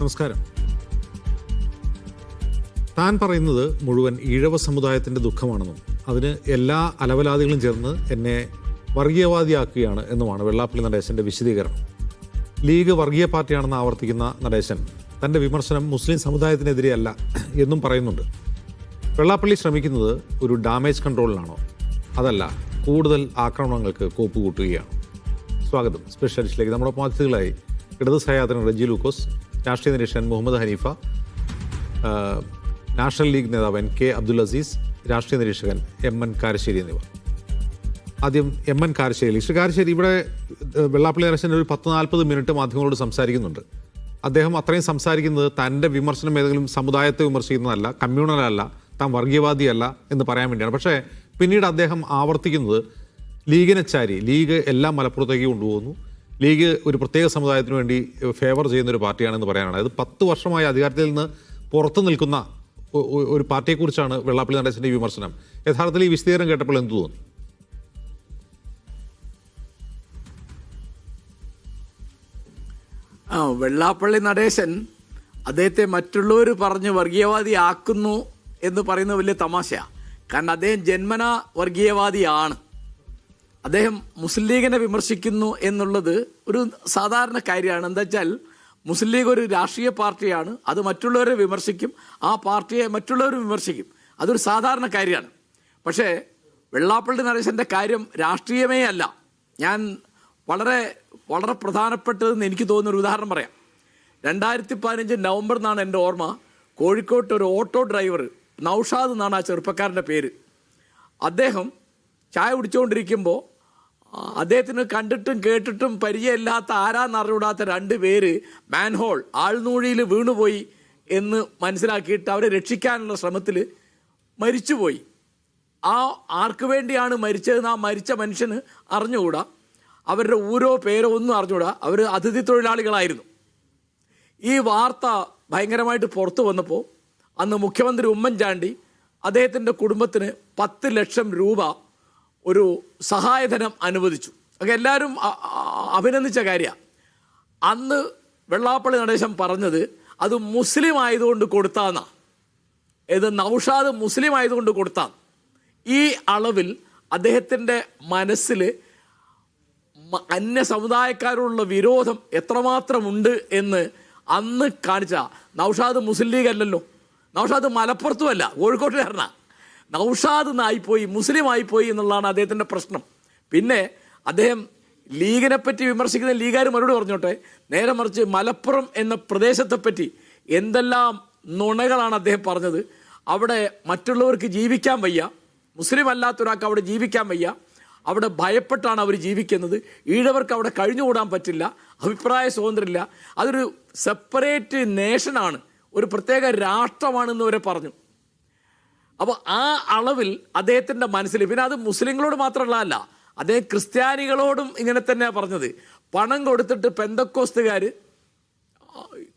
നമസ്കാരം. താൻ പറയുന്നത് മുഴുവൻ ഈഴവ സമുദായത്തിൻ്റെ ദുഃഖമാണെന്നും അതിന് എല്ലാ അലവലാദികളും ചേർന്ന് എന്നെ വർഗീയവാദിയാക്കുകയാണ് എന്നുമാണ് വെള്ളാപ്പള്ളി നടേശൻ്റെ വിശദീകരണം. ലീഗ് വർഗീയ പാർട്ടിയാണെന്ന് ആവർത്തിക്കുന്ന നടേശൻ തൻ്റെ വിമർശനം മുസ്ലിം സമുദായത്തിനെതിരെയല്ല എന്നും പറയുന്നുണ്ട്. വെള്ളാപ്പള്ളി ശ്രമിക്കുന്നത് ഒരു ഡാമേജ് കൺട്രോളിനാണോ, അതല്ല കൂടുതൽ ആക്രമണങ്ങൾക്ക് കോപ്പുകൂട്ടുകയാണ്? സ്വാഗതം സ്പെഷ്യൽ ഡിഷിലേക്ക്. നമ്മുടെ അതിഥികളായി ഇടത് സഹയാത്രൻ റജി ലൂക്കോസ്, രാഷ്ട്രീയ നിരീക്ഷകൻ മുഹമ്മദ് ഹനീഫ, നാഷണൽ ലീഗ് നേതാവ് കെ അബ്ദുൽ അസീസ്, രാഷ്ട്രീയ നിരീക്ഷകൻ എം കാരശ്ശേരി എന്നിവർ. ആദ്യം എം കാരശ്ശേരി. ശ്രീ കാരശ്ശേരി, ഇവിടെ വെള്ളാപ്പള്ളി നടേശൻ ഒരു 10-40 മിനിറ്റ് മാധ്യമങ്ങളോട് സംസാരിക്കുന്നുണ്ട്. അദ്ദേഹം അത്രയും സംസാരിക്കുന്നത് തൻ്റെ വിമർശനം ഏതെങ്കിലും സമുദായത്തെ വിമർശിക്കുന്നതല്ല, കമ്മ്യൂണലല്ല, താൻ വർഗീയവാദിയല്ല എന്ന് പറയാൻ വേണ്ടിയാണ്. പക്ഷേ പിന്നീട് അദ്ദേഹം ആവർത്തിക്കുന്നത് ലീഗിനെ ചാരി, ലീഗ് എല്ലാം മലപ്പുറത്തേക്ക് കൊണ്ടുപോകുന്നു, ലീഗ് ഒരു പ്രത്യേക സമുദായത്തിന് വേണ്ടി ഫേവർ ചെയ്യുന്നൊരു പാർട്ടിയാണെന്ന് പറയാനാണ്. അത് 10 വർഷമായി അധികാരത്തിൽ നിന്ന് പുറത്തു നിൽക്കുന്ന ഒരു പാർട്ടിയെക്കുറിച്ചാണ് വെള്ളാപ്പള്ളി നടേശൻ്റെ ഈ വിമർശനം. യഥാർത്ഥത്തിൽ ഈ വിശദീകരണം കേട്ടപ്പോൾ എന്ത് തോന്നുന്നു? വെള്ളാപ്പള്ളി നടേശൻ അദ്ദേഹത്തെ മറ്റുള്ളവർ പറഞ്ഞ് വർഗീയവാദിയാക്കുന്നു എന്ന് പറയുന്നത് വലിയ തമാശയാണ്. കാരണം അദ്ദേഹം ജന്മനാ വർഗീയവാദിയാണ്. അദ്ദേഹം മുസ്ലിം ലീഗിനെ വിമർശിക്കുന്നു എന്നുള്ളത് ഒരു സാധാരണ കാര്യമാണ്. എന്താ വെച്ചാൽ മുസ്ലിം ലീഗ് ഒരു രാഷ്ട്രീയ പാർട്ടിയാണ്, അത് മറ്റുള്ളവരെ വിമർശിക്കും, ആ പാർട്ടിയെ മറ്റുള്ളവർ വിമർശിക്കും, അതൊരു സാധാരണ കാര്യമാണ്. പക്ഷേ വെള്ളാപ്പള്ളി നടേശൻ്റെ കാര്യം രാഷ്ട്രീയമേ അല്ല. ഞാൻ വളരെ വളരെ പ്രധാനപ്പെട്ടതെന്ന് എനിക്ക് തോന്നുന്നൊരു ഉദാഹരണം പറയാം. 2015 നവംബർ എന്നാണ് എൻ്റെ ഓർമ്മ. കോഴിക്കോട്ട് ഒരു ഓട്ടോ ഡ്രൈവർ, നൗഷാദ് എന്നാണ് ആ ചെറുപ്പക്കാരൻ്റെ പേര്. അദ്ദേഹം ചായ കുടിച്ചുകൊണ്ടിരിക്കുമ്പോൾ അദ്ദേഹത്തിന് കണ്ടിട്ടും കേട്ടിട്ടും പരിചയമില്ലാത്ത ആരാന്നറിഞ്ഞൂടാത്ത 2 പേര് മാൻഹോൾ ആൾനൂഴിയിൽ വീണുപോയി എന്ന് മനസ്സിലാക്കിയിട്ട് അവരെ രക്ഷിക്കാനുള്ള ശ്രമത്തിൽ മരിച്ചുപോയി. ആർക്ക് വേണ്ടിയാണ് മരിച്ചതെന്ന് ആ മരിച്ച മനുഷ്യന് അറിഞ്ഞുകൂടാ, അവരുടെ ഊരോ പേരോ ഒന്നും അറിഞ്ഞുകൂടാ. അവർ അതിഥി തൊഴിലാളികളായിരുന്നു. ഈ വാർത്ത ഭയങ്കരമായിട്ട് പുറത്തു വന്നപ്പോൾ അന്ന് മുഖ്യമന്ത്രി ഉമ്മൻചാണ്ടി അദ്ദേഹത്തിൻ്റെ കുടുംബത്തിന് 10 ലക്ഷം രൂപ ഒരു സഹായധനം അനുവദിച്ചു. അതൊക്കെ എല്ലാവരും അഭിനന്ദിച്ച കാര്യമാണ്. അന്ന് വെള്ളാപ്പള്ളി നടേശൻ പറഞ്ഞത് അത് മുസ്ലിം ആയതുകൊണ്ട് കൊടുത്താന്നാ. ഇത് നൗഷാദ് മുസ്ലിം ആയതുകൊണ്ട് കൊടുത്താ. ഈ അളവിൽ അദ്ദേഹത്തിൻ്റെ മനസ്സിൽ അന്യ സമുദായക്കാരോടുള്ള വിരോധം എത്രമാത്രമുണ്ട് എന്ന് അന്ന് കാണിച്ച. നൗഷാദ് മുസ്ലിം ലീഗ് അല്ലല്ലോ, നൗഷാദ് മലപ്പുറത്തുമല്ല, കോഴിക്കോട്ടുകാരനാണ്. നൗഷാദ് എന്നായിപ്പോയി, മുസ്ലിം ആയിപ്പോയി എന്നുള്ളതാണ് അദ്ദേഹത്തിൻ്റെ പ്രശ്നം. പിന്നെ അദ്ദേഹം ലീഗിനെ പറ്റി വിമർശിക്കുന്ന ലീഗുകാർ മറുപടി പറഞ്ഞോട്ടെ, നേരെ മറിച്ച് മലപ്പുറം എന്ന പ്രദേശത്തെപ്പറ്റി എന്തെല്ലാം നുണകളാണ് അദ്ദേഹം പറഞ്ഞത്. അവിടെ മറ്റുള്ളവർക്ക് ജീവിക്കാൻ വയ്യ, മുസ്ലിം അല്ലാത്തൊരാൾക്ക് അവിടെ ജീവിക്കാൻ വയ്യ, അവിടെ ഭയപ്പെട്ടാണ് അവർ ജീവിക്കുന്നത്, ഈഴവർക്ക് അവിടെ കഴിഞ്ഞുകൂടാൻ പറ്റില്ല, അഭിപ്രായ സ്വാതന്ത്ര്യമില്ല, അതൊരു സെപ്പറേറ്റ് നേഷനാണ്, ഒരു പ്രത്യേക രാഷ്ട്രമാണെന്ന് വരെ പറഞ്ഞു. അപ്പോൾ ആ അളവിൽ അദ്ദേഹത്തിൻ്റെ മനസ്സിൽ, പിന്നെ അത് മുസ്ലിങ്ങളോട് മാത്രമുള്ളതല്ല, അദ്ദേഹം ക്രിസ്ത്യാനികളോടും ഇങ്ങനെ തന്നെയാണ് പറഞ്ഞത്. പണം കൊടുത്തിട്ട് പെന്തക്കോസ്തുകാർ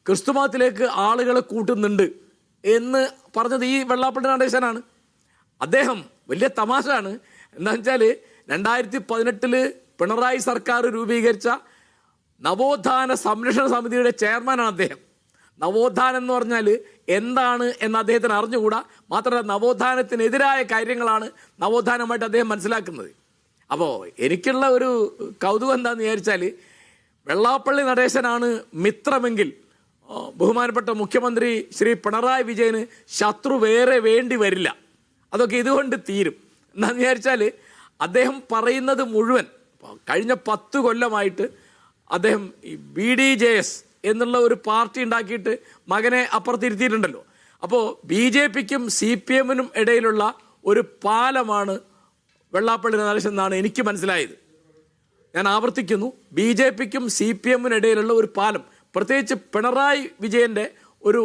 ക്രിസ്തുമതത്തിലേക്ക് ആളുകളെ കൂട്ടുന്നുണ്ട് എന്ന് പറഞ്ഞത് ഈ വെള്ളാപ്പള്ളി നടേശനാണ്. അദ്ദേഹം വലിയ തമാശയാണ്. എന്താണെന്ന് വെച്ചാൽ 2018 പിണറായി സർക്കാർ രൂപീകരിച്ച നവോത്ഥാന സംരക്ഷണ സമിതിയുടെ ചെയർമാനാണ് അദ്ദേഹം. നവോത്ഥാനം എന്ന് പറഞ്ഞാൽ എന്താണ് എന്ന് അദ്ദേഹത്തിന് അറിഞ്ഞുകൂടാ. മാത്രമല്ല നവോത്ഥാനത്തിനെതിരായ കാര്യങ്ങളാണ് നവോത്ഥാനമായിട്ട് അദ്ദേഹം മനസ്സിലാക്കുന്നത്. അപ്പോൾ എനിക്കുള്ള ഒരു കൗതുകം എന്താണെന്ന് വിചാരിച്ചാൽ, വെള്ളാപ്പള്ളി നടേശനാണ് മിത്രമെങ്കിൽ ബഹുമാനപ്പെട്ട മുഖ്യമന്ത്രി ശ്രീ പിണറായി വിജയന് ശത്രു വേറെ വേണ്ടി വരില്ല. അതൊക്കെ ഇതുകൊണ്ട് തീരും. എന്താണെന്ന് വിചാരിച്ചാൽ അദ്ദേഹം പറയുന്നത് മുഴുവൻ കഴിഞ്ഞ 10 കൊല്ലമായിട്ട് അദ്ദേഹം ഈ BDJS എന്നുള്ള ഒരു പാർട്ടി ഉണ്ടാക്കിയിട്ട് മകനെ അപ്പുറത്തിരുത്തിയിട്ടുണ്ടല്ലോ. അപ്പോൾ BJPക്കും CPMനും ഇടയിലുള്ള ഒരു പാലമാണ് വെള്ളാപ്പള്ളി നടേശൻ എന്നാണ് എനിക്ക് മനസ്സിലായത്. ഞാൻ ആവർത്തിക്കുന്നു, BJPക്കും CPMനും ഇടയിലുള്ള ഒരു പാലം, പ്രത്യേകിച്ച് പിണറായി വിജയൻ്റെ ഒരു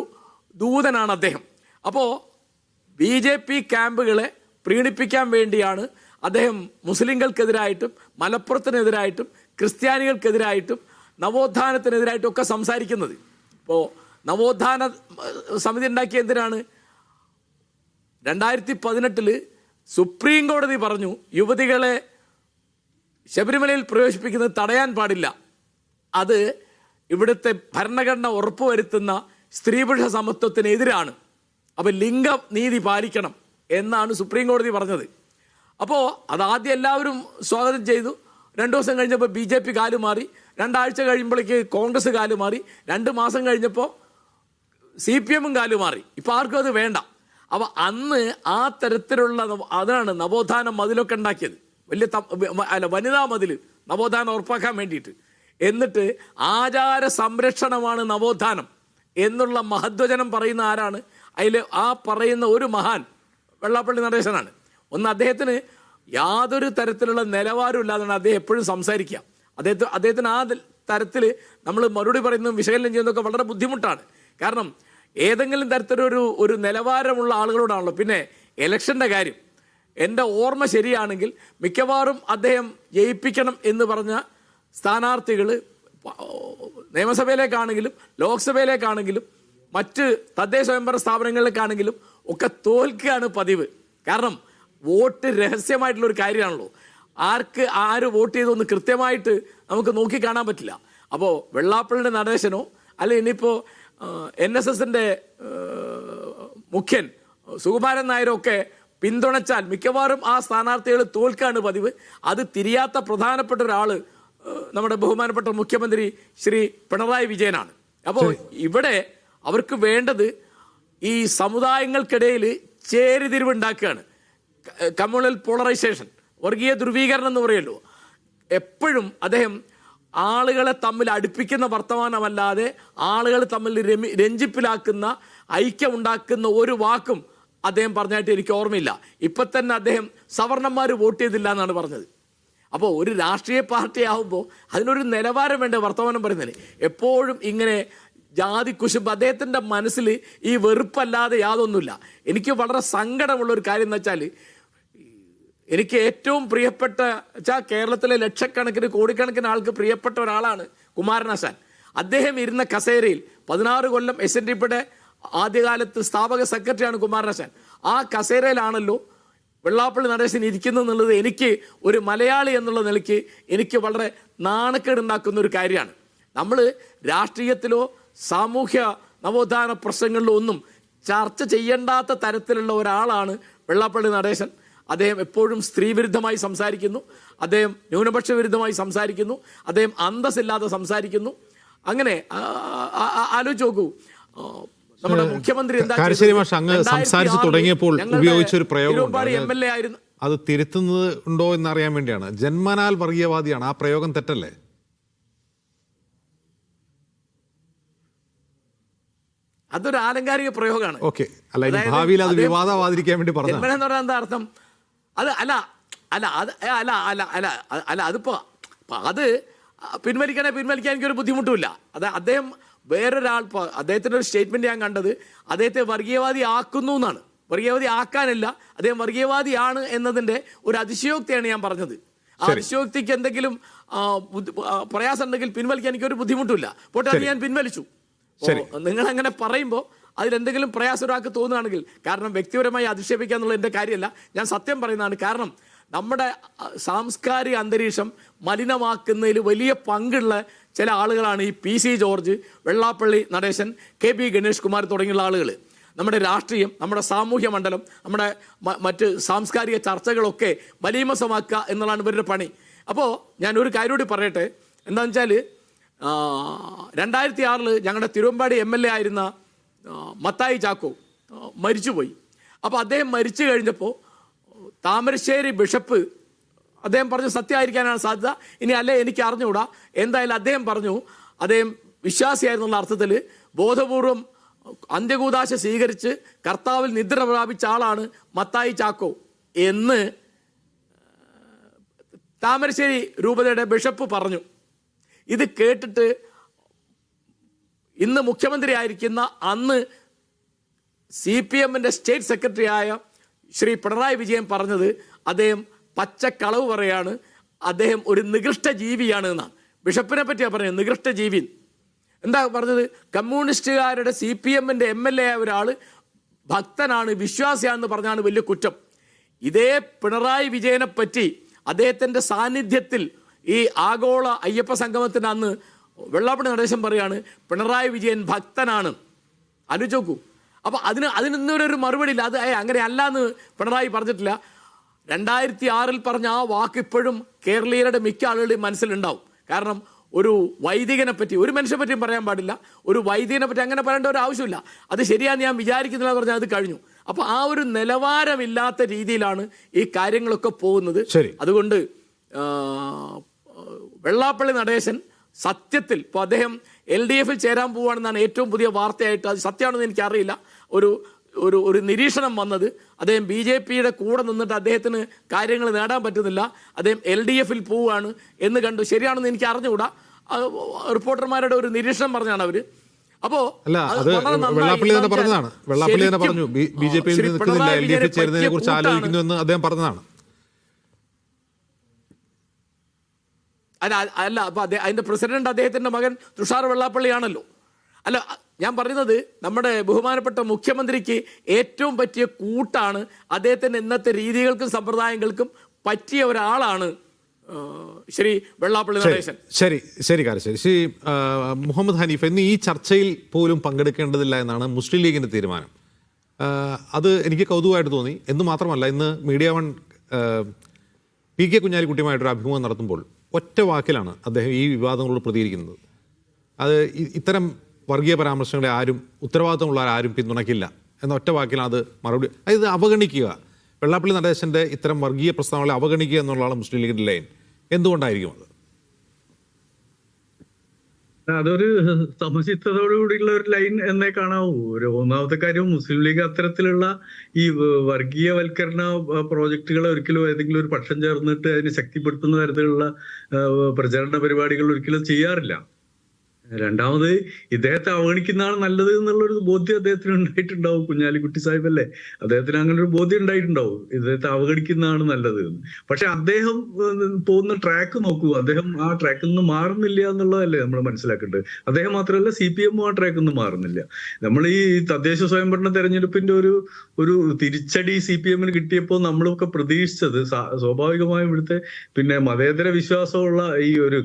ദൂതനാണ് അദ്ദേഹം. അപ്പോൾ BJP ക്യാമ്പുകളെ പ്രീണിപ്പിക്കാൻ വേണ്ടിയാണ് അദ്ദേഹം മുസ്ലിങ്ങൾക്കെതിരായിട്ടും മലപ്പുറത്തിനെതിരായിട്ടും ക്രിസ്ത്യാനികൾക്കെതിരായിട്ടും നവോത്ഥാനത്തിനെതിരായിട്ടും ഒക്കെ സംസാരിക്കുന്നത്. ഇപ്പോൾ നവോത്ഥാന സമിതി ഉണ്ടാക്കിയ എന്തിനാണ്? 2018 സുപ്രീം കോടതി പറഞ്ഞു യുവതികളെ ശബരിമലയിൽ പ്രവേശിപ്പിക്കുന്നത് തടയാൻ പാടില്ല, അത് ഇവിടുത്തെ ഭരണഘടന ഉറപ്പുവരുത്തുന്ന സ്ത്രീപുരുഷ സമത്വത്തിനെതിരാണ്. അപ്പം ലിംഗനീതി പാലിക്കണം എന്നാണ് സുപ്രീം കോടതി പറഞ്ഞത്. അപ്പോൾ അതാദ്യം എല്ലാവരും സ്വാഗതം ചെയ്തു. 2 ദിവസം കഴിഞ്ഞപ്പോൾ BJP കാലുമാറി, 2 ആഴ്ച കഴിയുമ്പോഴേക്ക് കോൺഗ്രസ് കാലുമാറി, 2 മാസം കഴിഞ്ഞപ്പോൾ CPM കാലുമാറി. ഇപ്പോൾ ആർക്കും അത് വേണ്ട. അപ്പോൾ അന്ന് ആ തരത്തിലുള്ള അതാണ് നവോത്ഥാന മതിലൊക്കെ ഉണ്ടാക്കിയത്, വനിതാ മതിൽ നവോത്ഥാനം ഉറപ്പാക്കാൻ വേണ്ടിയിട്ട്. എന്നിട്ട് ആചാര സംരക്ഷണമാണ് നവോത്ഥാനം എന്നുള്ള മഹത്വചനം പറയുന്ന ആരാണ്? അതിൽ ആ പറയുന്ന ഒരു മഹാൻ വെള്ളാപ്പള്ളി നടേശനാണ്. ഒന്ന്, അദ്ദേഹത്തിന് യാതൊരു തരത്തിലുള്ള നിലവാരവും ഇല്ലാതാണ് അദ്ദേഹം എപ്പോഴും സംസാരിക്കുക. അദ്ദേഹത്തിന് ആ തരത്തിൽ നമ്മൾ മറുപടി പറയുന്നതും വിശകലനം ചെയ്യുന്നതൊക്കെ വളരെ ബുദ്ധിമുട്ടാണ്. കാരണം ഏതെങ്കിലും തരത്തിലൊരു നിലവാരമുള്ള ആളുകളോടാണല്ലോ. പിന്നെ ഇലക്ഷൻ്റെ കാര്യം എൻ്റെ ഓർമ്മ ശരിയാണെങ്കിൽ മിക്കവാറും അദ്ദേഹം ജയിപ്പിക്കണം എന്ന് പറഞ്ഞ സ്ഥാനാർത്ഥികൾ നിയമസഭയിലേക്കാണെങ്കിലും ലോക്സഭയിലേക്കാണെങ്കിലും മറ്റ് തദ്ദേശ സ്വയംഭരണ സ്ഥാപനങ്ങളിലേക്കാണെങ്കിലും ഒക്കെ തോൽക്കുകയാണ് പതിവ്. കാരണം വോട്ട് രഹസ്യമായിട്ടുള്ളൊരു കാര്യമാണല്ലോ. ആര് വോട്ട് ചെയ്തൊന്ന് കൃത്യമായിട്ട് നമുക്ക് നോക്കിക്കാണാൻ പറ്റില്ല. അപ്പോൾ വെള്ളാപ്പള്ളിയുടെ നടേശനോ അല്ലെങ്കിൽ ഇനിയിപ്പോൾ NSSൻ്റെ മുഖ്യൻ സുകുമാരൻ നായരോ ഒക്കെ പിന്തുണച്ചാൽ മിക്കവാറും ആ സ്ഥാനാർത്ഥികൾ തോൽക്കാണ് പതിവ്. അത് തിരിയാത്ത പ്രധാനപ്പെട്ട ഒരാൾ നമ്മുടെ ബഹുമാനപ്പെട്ട മുഖ്യമന്ത്രി ശ്രീ പിണറായി വിജയനാണ്. അപ്പോൾ ഇവിടെ അവർക്ക് വേണ്ടത് ഈ സമുദായങ്ങൾക്കിടയിൽ ചേരിതിരിവുണ്ടാക്കുകയാണ്. കമ്മ്യൂണൽ പോളറൈസേഷൻ, വർഗീയ ധ്രുവീകരണം എന്ന് പറയുമല്ലോ. എപ്പോഴും അദ്ദേഹം ആളുകളെ തമ്മിൽ അടുപ്പിക്കുന്ന വർത്തമാനമല്ലാതെ ആളുകൾ തമ്മിൽ രഞ്ജിപ്പിലാക്കുന്ന, ഐക്യമുണ്ടാക്കുന്ന ഒരു വാക്കും അദ്ദേഹം പറഞ്ഞായിട്ട് എനിക്ക് ഓർമ്മയില്ല. ഇപ്പം തന്നെ അദ്ദേഹം സവർണന്മാർ വോട്ട് ചെയ്തില്ല എന്നാണ് പറഞ്ഞത്. അപ്പോൾ ഒരു രാഷ്ട്രീയ പാർട്ടി ആകുമ്പോൾ അതിനൊരു നിലവാരം വേണ്ട വർത്തമാനം പറയുന്നതിന്. എപ്പോഴും ഇങ്ങനെ ജാതി കുശുമ്പ് അദ്ദേഹത്തിൻ്റെ മനസ്സിൽ ഈ വെറുപ്പല്ലാതെ യാതൊന്നുമില്ല. എനിക്ക് വളരെ സങ്കടമുള്ളൊരു കാര്യം എന്ന് വെച്ചാൽ, എനിക്ക് ഏറ്റവും പ്രിയപ്പെട്ട കേരളത്തിലെ ലക്ഷക്കണക്കിന് കോടിക്കണക്കിന് ആൾക്ക് പ്രിയപ്പെട്ട ഒരാളാണ് കുമാരനാശാൻ. അദ്ദേഹം ഇരുന്ന കസേരയിൽ 16 കൊല്ലം SNDPയുടെ ആദ്യകാലത്ത് സ്ഥാപക സെക്രട്ടറിയാണ് കുമാരനാശാൻ. ആ കസേരയിലാണല്ലോ വെള്ളാപ്പള്ളി നടേശൻ ഇരിക്കുന്നു എന്നുള്ളത് എനിക്ക് ഒരു മലയാളി എന്നുള്ള നിലയ്ക്ക് എനിക്ക് വളരെ നാണക്കേടുണ്ടാക്കുന്ന ഒരു കാര്യമാണ്. നമ്മൾ രാഷ്ട്രീയത്തിലോ സാമൂഹ്യ നവോത്ഥാന പ്രശ്നങ്ങളിലോ ഒന്നും ചർച്ച ചെയ്യേണ്ടാത്ത തരത്തിലുള്ള ഒരാളാണ് വെള്ളാപ്പള്ളി നടേശൻ. അദ്ദേഹം എപ്പോഴും സ്ത്രീവിരുദ്ധമായി സംസാരിക്കുന്നു, അദ്ദേഹം ന്യൂനപക്ഷ വിരുദ്ധമായി സംസാരിക്കുന്നു, അദ്ദേഹം അന്തസ്സില്ലാതെ സംസാരിക്കുന്നു. അങ്ങനെ ആലോചിച്ച് നോക്കൂ, നമ്മുടെ മുഖ്യമന്ത്രി സംസാരിച്ചു തുടങ്ങിയപ്പോൾ ഉപയോഗിച്ചൊരു പ്രയോഗം MLA ആയിരുന്നു. അത് തിരുത്തുന്നത് ഉണ്ടോ എന്നറിയാൻ വേണ്ടിയാണ്. ജന്മനാൽ വർഗീയവാദിയാണ്, ആ പ്രയോഗം തെറ്റല്ലേ? അതൊരു ആലങ്കാരിക പ്രയോഗമാണ്. ഓക്കെ, അല്ല ഭാവിയിൽ അത് വിവാദമാതിരിക്കാൻ വേണ്ടി പറഞ്ഞു എന്ന് പറഞ്ഞാൽ എന്താ അർത്ഥം? അത് അതിപ്പോ അത് പിൻവലിക്കാൻ എനിക്കൊരു ബുദ്ധിമുട്ടുമില്ല. അദ്ദേഹം വേറൊരാൾ, അദ്ദേഹത്തിൻ്റെ ഒരു സ്റ്റേറ്റ്മെന്റ് ഞാൻ കണ്ടത് അദ്ദേഹത്തെ വർഗീയവാദി ആക്കുന്നു എന്നാണ്. വർഗീയവാദി ആക്കാനല്ല, അദ്ദേഹം വർഗീയവാദിയാണ് എന്നതിൻ്റെ ഒരു അതിശയോക്തിയാണ് ഞാൻ പറഞ്ഞത്. ആ അതിശയോക്തിക്ക് എന്തെങ്കിലും പ്രയാസം ഉണ്ടെങ്കിൽ പിൻവലിക്കാൻ എനിക്കൊരു ബുദ്ധിമുട്ടില്ല. പോട്ടെ, അത് ഞാൻ പിൻവലിച്ചു. നിങ്ങൾ അങ്ങനെ പറയുമ്പോൾ അതിലെന്തെങ്കിലും പ്രയാസം ഒരാൾക്ക് തോന്നുകയാണെങ്കിൽ, കാരണം വ്യക്തിപരമായി അധിക്ഷേപിക്കുക എന്നുള്ള എൻ്റെ കാര്യമല്ല, ഞാൻ സത്യം പറയുന്നതാണ്. കാരണം നമ്മുടെ സാംസ്കാരിക അന്തരീക്ഷം മലിനമാക്കുന്നതിൽ വലിയ പങ്കുള്ള ചില ആളുകളാണ് ഈ PC George, Vellappally Natesan, KB Ganesh Kumar തുടങ്ങിയുള്ള ആളുകൾ. നമ്മുടെ രാഷ്ട്രീയം, നമ്മുടെ സാമൂഹ്യ മണ്ഡലം, നമ്മുടെ മറ്റ് സാംസ്കാരിക ചർച്ചകളൊക്കെ മലീമസമാക്കുക എന്നുള്ളതാണ് ഇവരുടെ പണി. അപ്പോൾ ഞാൻ ഒരു കാര്യം കൂടി പറയട്ടെ. എന്താണെന്ന് വെച്ചാൽ 2006 ഞങ്ങളുടെ തിരുവമ്പാടി MLA ആയിരുന്ന മത്തായി ചാക്കോ മരിച്ചുപോയി. അപ്പോൾ അദ്ദേഹം മരിച്ചു കഴിഞ്ഞപ്പോൾ താമരശ്ശേരി ബിഷപ്പ് അദ്ദേഹം പറഞ്ഞു സത്യമായിരിക്കാനാണ് സാധ്യത, ഇനി അല്ലേ എനിക്ക് അറിഞ്ഞുകൂടാ. എന്തായാലും അദ്ദേഹം പറഞ്ഞു, അദ്ദേഹം വിശ്വാസിയായിരുന്നുള്ള അർത്ഥത്തിൽ ബോധപൂർവം അന്ത്യകൂദാശ സ്വീകരിച്ച് കർത്താവിൽ നിദ്ര പ്രാപിച്ച ആളാണ് മത്തായി ചാക്കോ എന്ന് താമരശ്ശേരി രൂപതയുടെ ബിഷപ്പ് പറഞ്ഞു. ഇത് കേട്ടിട്ട് ഇന്ന് മുഖ്യമന്ത്രി ആയിരിക്കുന്ന അന്ന് CPMൻ്റെ സ്റ്റേറ്റ് സെക്രട്ടറി ആയ ശ്രീ പിണറായി വിജയൻ പറഞ്ഞത് അദ്ദേഹം പച്ചക്കളവ് പറയാണ്, അദ്ദേഹം ഒരു നികൃഷ്ട ജീവിയാണ് എന്നാണ്. ബിഷപ്പിനെ പറ്റിയാണ് പറഞ്ഞത്, നികൃഷ്ട ജീവി. എന്താ പറഞ്ഞത്? കമ്മ്യൂണിസ്റ്റുകാരുടെ CPMൻ്റെ MLA ആയ ഒരാൾ ഭക്തനാണ്, വിശ്വാസിയാണെന്ന് പറഞ്ഞാണ് വലിയ കുറ്റം. ഇതേ പിണറായി വിജയനെ പറ്റി അദ്ദേഹത്തിൻ്റെ സാന്നിധ്യത്തിൽ ഈ ആഗോള അയ്യപ്പ സംഗമത്തിന് അന്ന് വെള്ളാപ്പള്ളി നടേശൻ പറയാണ് പിണറായി വിജയൻ ഭക്തനാണ്. ആലോചിച്ച് അപ്പോൾ അതിനൊരു മറുപടി ഇല്ല. അത് അങ്ങനെ അല്ല എന്ന് പിണറായി പറഞ്ഞിട്ടില്ല. 2006 പറഞ്ഞ ആ വാക്ക് ഇപ്പോഴും കേരളീയരുടെ മിക്ക ആളുകളുടെയും മനസ്സിലുണ്ടാവും. കാരണം ഒരു വൈദികനെ പറ്റി, ഒരു മനുഷ്യനെ പറ്റിയും പറയാൻ പാടില്ല, ഒരു വൈദികനെ പറ്റി അങ്ങനെ പറയേണ്ട ഒരു ആവശ്യമില്ല. അത് ശരിയാന്ന് ഞാൻ വിചാരിക്കുന്നില്ല എന്ന് പറഞ്ഞാൽ അത് കഴിഞ്ഞു. അപ്പോൾ ആ ഒരു നിലവാരമില്ലാത്ത രീതിയിലാണ് ഈ കാര്യങ്ങളൊക്കെ പോകുന്നത്. അതുകൊണ്ട് വെള്ളാപ്പള്ളി നടേശൻ സത്യത്തിൽ ഇപ്പോൾ അദ്ദേഹം LDF-ൽ ചേരാൻ പോവുകയാണെന്നാണ് ഏറ്റവും പുതിയ വാർത്തയായിട്ട്, അത് സത്യമാണെന്ന് എനിക്കറിയില്ല, ഒരു നിരീക്ഷണം വന്നത്. അദ്ദേഹം BJP-യുടെ കൂടെ നിന്നിട്ട് അദ്ദേഹത്തിന് കാര്യങ്ങൾ നേടാൻ പറ്റുന്നില്ല, അദ്ദേഹം LDF-ൽ പോവുകയാണ് എന്ന് കണ്ടു. ശരിയാണെന്ന് എനിക്ക് അറിഞ്ഞുകൂടാ, റിപ്പോർട്ടർമാരുടെ ഒരു നിരീക്ഷണം പറഞ്ഞാണ് അവർ. അപ്പോ വെള്ളാപ്പള്ളി തന്നെ പറഞ്ഞതാണ്, വെള്ളാപ്പള്ളി തന്നെ പറഞ്ഞു BJP-യിൽ നിൽക്കുന്നില്ല, LDF-ൽ ചേരുന്നതിനെ കുറിച്ച് ആലോചിക്കുന്നു എന്ന് അദ്ദേഹം പറഞ്ഞതാണ്. അല്ല, അപ്പോൾ അതിൻ്റെ പ്രസിഡന്റ് അദ്ദേഹത്തിൻ്റെ മകൻ തുഷാർ വെള്ളാപ്പള്ളിയാണല്ലോ. അല്ല, ഞാൻ പറയുന്നത് നമ്മുടെ ബഹുമാനപ്പെട്ട മുഖ്യമന്ത്രിക്ക് ഏറ്റവും പറ്റിയ കൂട്ടാണ്, അദ്ദേഹത്തിൻ്റെ ഇന്നത്തെ രീതികൾക്കും സമ്പ്രദായങ്ങൾക്കും പറ്റിയ ഒരാളാണ് ശ്രീ വെള്ളാപ്പള്ളി നടേശൻ. ശരി കാരശ്ശേരി. ശ്രീ മുഹമ്മദ് ഹനീഫ്, ഇന്ന് ഈ ചർച്ചയിൽ പോലും പങ്കെടുക്കേണ്ടതില്ല എന്നാണ് മുസ്ലിം ലീഗിൻ്റെ തീരുമാനം. അത് എനിക്ക് കൗതുകമായിട്ട് തോന്നി. എന്ന് മാത്രമല്ല, ഇന്ന് മീഡിയ വൺ PK കുഞ്ഞാലിക്കുട്ടിയുമായിട്ടൊരു അഭിമുഖം നടത്തുമ്പോൾ ഒറ്റ വാക്കിലാണ് അദ്ദേഹം ഈ വിവാദങ്ങളോട് പ്രതികരിക്കുന്നത്. അത് ഇത്തരം വർഗീയ പരാമർശങ്ങളെ ആരും, ഉത്തരവാദിത്തമുള്ള ആരും പിന്തുണയ്ക്കില്ല എന്ന ഒറ്റ വാക്കിലാണ് അത് മറുപടി. അതായത് അവഗണിക്കുക, വെള്ളാപ്പള്ളി നടേശൻ്റെ ഇത്തരം വർഗീയ പ്രസ്താവനകളെ അവഗണിക്കുക എന്നുള്ളതാണ് മുസ്ലിം ലീഗിൻ്റെ ലൈൻ. എന്തുകൊണ്ടായിരിക്കും അത്? അതൊരു സമചിത്തതോടുകൂടിയുള്ള ഒരു ലൈൻ എന്നേ കാണാവൂ. ഒന്നാമത്തെ കാര്യം, മുസ്ലിം ലീഗ് അത്തരത്തിലുള്ള ഈ വർഗീയവൽക്കരണ പ്രോജക്റ്റുകൾ ഒരിക്കലും ഏതെങ്കിലും ഒരു പക്ഷം ചേർന്നിട്ട് അതിനെ ശക്തിപ്പെടുത്തുന്ന തരത്തിലുള്ള പ്രചരണ പരിപാടികൾ ഒരിക്കലും ചെയ്യാറില്ല. രണ്ടാമത്, ഇദ്ദേഹത്തെ അവഗണിക്കുന്നതാണ് നല്ലത് എന്നുള്ളൊരു ബോധ്യം അദ്ദേഹത്തിന് ഉണ്ടായിട്ടുണ്ടാവും. കുഞ്ഞാലിക്കുട്ടി സാഹിബ് അല്ലേ, അദ്ദേഹത്തിന് അങ്ങനെ ഒരു ബോധ്യം ഉണ്ടായിട്ടുണ്ടാവും, ഇദ്ദേഹത്തെ അവഗണിക്കുന്നതാണ് നല്ലത് എന്ന്. പക്ഷെ അദ്ദേഹം പോകുന്ന ട്രാക്ക് നോക്കൂ, അദ്ദേഹം ആ ട്രാക്കിൽ നിന്ന് മാറുന്നില്ല എന്നുള്ളതല്ലേ നമ്മൾ മനസ്സിലാക്കേണ്ടത്. അദ്ദേഹം മാത്രമല്ല, CPM ആ ട്രാക്കിൽ നിന്ന് മാറുന്നില്ല. നമ്മൾ ഈ തദ്ദേശ സ്വയംഭരണ തെരഞ്ഞെടുപ്പിന്റെ ഒരു തിരിച്ചടി CPM-ന് കിട്ടിയപ്പോൾ നമ്മളൊക്കെ പ്രതീക്ഷിച്ചത്, സ്വാഭാവികമായും ഇവിടുത്തെ മതേതര വിശ്വാസമുള്ള ഈ ഒരു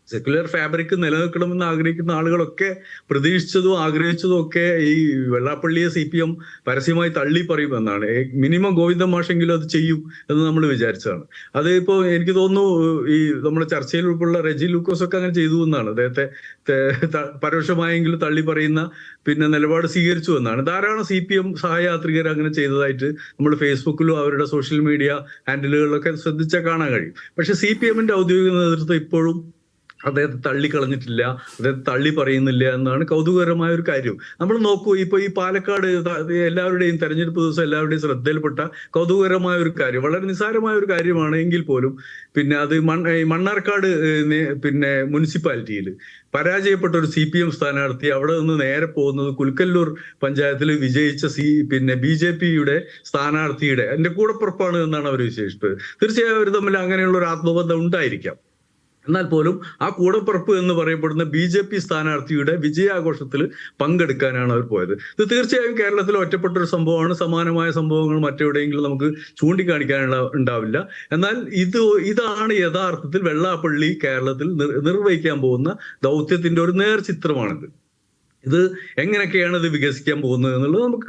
സെക്യുലർ ഫാബ്രിക് നിലനിൽക്കണമെന്ന് ആഗ്രഹിക്കുന്ന ആളുകളൊക്കെ പ്രതീക്ഷിച്ചതും ആഗ്രഹിച്ചതും ഒക്കെ ഈ വെള്ളാപ്പള്ളിയെ CPM പരസ്യമായി തള്ളി പറയുമെന്നാണ്. മിനിമം ഗോവിന്ദ മാഷെങ്കിലും അത് ചെയ്യും എന്ന് നമ്മൾ വിചാരിച്ചതാണ്. അത് ഇപ്പോൾ എനിക്ക് തോന്നുന്നു ഈ നമ്മുടെ ചർച്ചയിൽ ഉൾപ്പെടെ റെജി ലൂക്കോസ് ഒക്കെ അങ്ങനെ ചെയ്തു എന്നാണ്. അദ്ദേഹത്തെ പരോക്ഷമായെങ്കിലും തള്ളി പറയുന്ന നിലപാട് സ്വീകരിച്ചു എന്നാണ്. ധാരാളം CPM സഹയാത്രികർ അങ്ങനെ ചെയ്തതായിട്ട് നമ്മൾ ഫേസ്ബുക്കിലും അവരുടെ സോഷ്യൽ മീഡിയ ഹാൻഡിലുകളിലൊക്കെ ശ്രദ്ധിച്ചാൽ കാണാൻ കഴിയും. പക്ഷെ CPM-ന്റെ ഔദ്യോഗിക നേതൃത്വം ഇപ്പോഴും അദ്ദേഹത്തെ തള്ളിക്കളഞ്ഞിട്ടില്ല, അദ്ദേഹത്തെ തള്ളി പറയുന്നില്ല എന്നാണ് കൗതുകകരമായ ഒരു കാര്യം. നമ്മൾ നോക്കൂ, ഇപ്പൊ ഈ പാലക്കാട് എല്ലാവരുടെയും തെരഞ്ഞെടുപ്പ് ദിവസം എല്ലാവരുടെയും ശ്രദ്ധയിൽപ്പെട്ട കൗതുകകരമായ ഒരു കാര്യം, വളരെ നിസ്സാരമായ ഒരു കാര്യമാണ് എങ്കിൽ പോലും അത് മണ്ണാർക്കാട് മുനിസിപ്പാലിറ്റിയിൽ പരാജയപ്പെട്ട ഒരു CPM സ്ഥാനാർത്ഥി അവിടെ നിന്ന് നേരെ പോകുന്നത് കുൽക്കല്ലൂർ പഞ്ചായത്തിൽ വിജയിച്ച BJP-യുടെ സ്ഥാനാർത്ഥിയുടെ എന്റെ കൂടപ്പുറപ്പാണ് എന്നാണ് അവർ വിശേഷിച്ചത്. തീർച്ചയായും അവർ തമ്മിൽ അങ്ങനെയുള്ള ഒരു ആത്മബന്ധം ഉണ്ടായിരിക്കാം. എന്നാൽ പോലും ആ കൂടപ്പുറപ്പ് എന്ന് പറയപ്പെടുന്ന BJP സ്ഥാനാർത്ഥിയുടെ വിജയാഘോഷത്തിൽ പങ്കെടുക്കാനാണ് അവർ പോയത്. ഇത് തീർച്ചയായും കേരളത്തിൽ ഒറ്റപ്പെട്ട ഒരു സംഭവമാണ്. സമാനമായ സംഭവങ്ങൾ മറ്റെവിടെയെങ്കിലും നമുക്ക് ചൂണ്ടിക്കാണിക്കാനുള്ള ഉണ്ടാവില്ല. എന്നാൽ ഇതാണ് യഥാർത്ഥത്തിൽ വെള്ളാപ്പള്ളി കേരളത്തിൽ നിർവഹിക്കാൻ പോകുന്ന ദൗത്യത്തിന്റെ ഒരു നേർചിത്രമാണിത്. ഇത് എങ്ങനെയൊക്കെയാണ് ഇത് വികസിക്കാൻ പോകുന്നത് എന്നുള്ളത് നമുക്ക്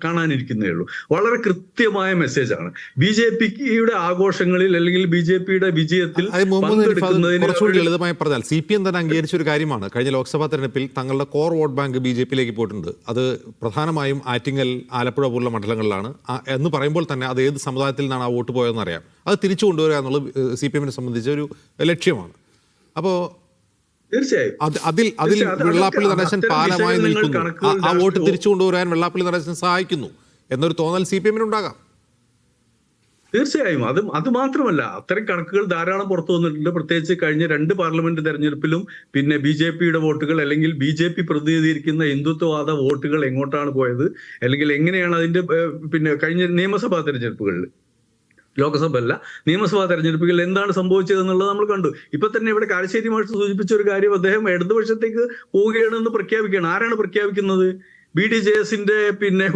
കാണാനിരിക്കുന്നേ ഉള്ളൂ. വളരെ കൃത്യമായ മെസ്സേജാണ്. BJP-യുടെ ആഘോഷങ്ങളിൽ അല്ലെങ്കിൽ BJP-യുടെ വിജയത്തിൽ കുറച്ചുകൂടി ലളിതമായി പറഞ്ഞാൽ CPM തന്നെ അംഗീകരിച്ച ഒരു കാര്യമാണ്. കഴിഞ്ഞ ലോക്സഭാ തെരഞ്ഞെടുപ്പിൽ തങ്ങളുടെ കോർ വോട്ട് ബാങ്ക് BJP-യിലേക്ക് പോയിട്ടുണ്ട്. അത് പ്രധാനമായും ആറ്റിങ്ങൽ, ആലപ്പുഴ പോലുള്ള മണ്ഡലങ്ങളിലാണ് എന്ന് പറയുമ്പോൾ തന്നെ അത് ഏത് സമുദായത്തിൽ നിന്നാണ് ആ വോട്ട് പോയതെന്ന് അറിയാം. അത് തിരിച്ചു കൊണ്ടുവരിക എന്നുള്ളത് CPM-നെ സംബന്ധിച്ച ഒരു ലക്ഷ്യമാണ്. അപ്പോൾ തീർച്ചയായും അതിൽ വെള്ളാപ്പള്ളി നടേശൻ പാലമായി നിൽക്കുന്നു, ആ വോട്ട് തിരിച്ചു കൊണ്ടുവരാൻ വെള്ളാപ്പള്ളി നടേശൻ സഹായിക്കുന്നു എന്നൊരു തോന്നൽ CPM-ന് ഉണ്ടാകാം. തീർച്ചയായും അത് മാത്രമല്ല, അത്തരം കണക്കുകൾ ധാരാളം പുറത്തു വന്നിട്ടുണ്ട്. പ്രത്യേകിച്ച് കഴിഞ്ഞ 2 പാർലമെന്റ് തെരഞ്ഞെടുപ്പിലും BJP-യുടെ വോട്ടുകൾ അല്ലെങ്കിൽ BJP പ്രതിനിധീകരിക്കുന്ന ഹിന്ദുത്വവാദ വോട്ടുകൾ എങ്ങോട്ടാണ് പോയത്, അല്ലെങ്കിൽ എങ്ങനെയാണ് അതിന്റെ കഴിഞ്ഞ നിയമസഭാ തെരഞ്ഞെടുപ്പുകളിൽ, ലോക്സഭ അല്ല നിയമസഭാ തെരഞ്ഞെടുപ്പുകളിൽ എന്താണ് സംഭവിച്ചത് എന്നുള്ളത് നമ്മൾ കണ്ടു. ഇപ്പൊ തന്നെ ഇവിടെ കാരശ്ശേരി മാഷ് സൂചിപ്പിച്ച ഒരു കാര്യം, അദ്ദേഹം ഇടതുപക്ഷത്തേക്ക് പോവുകയാണെന്ന് പ്രഖ്യാപിക്കുകയാണ്. ആരാണ് പ്രഖ്യാപിക്കുന്നത്? BDJS-ന്റെ പിന്നെ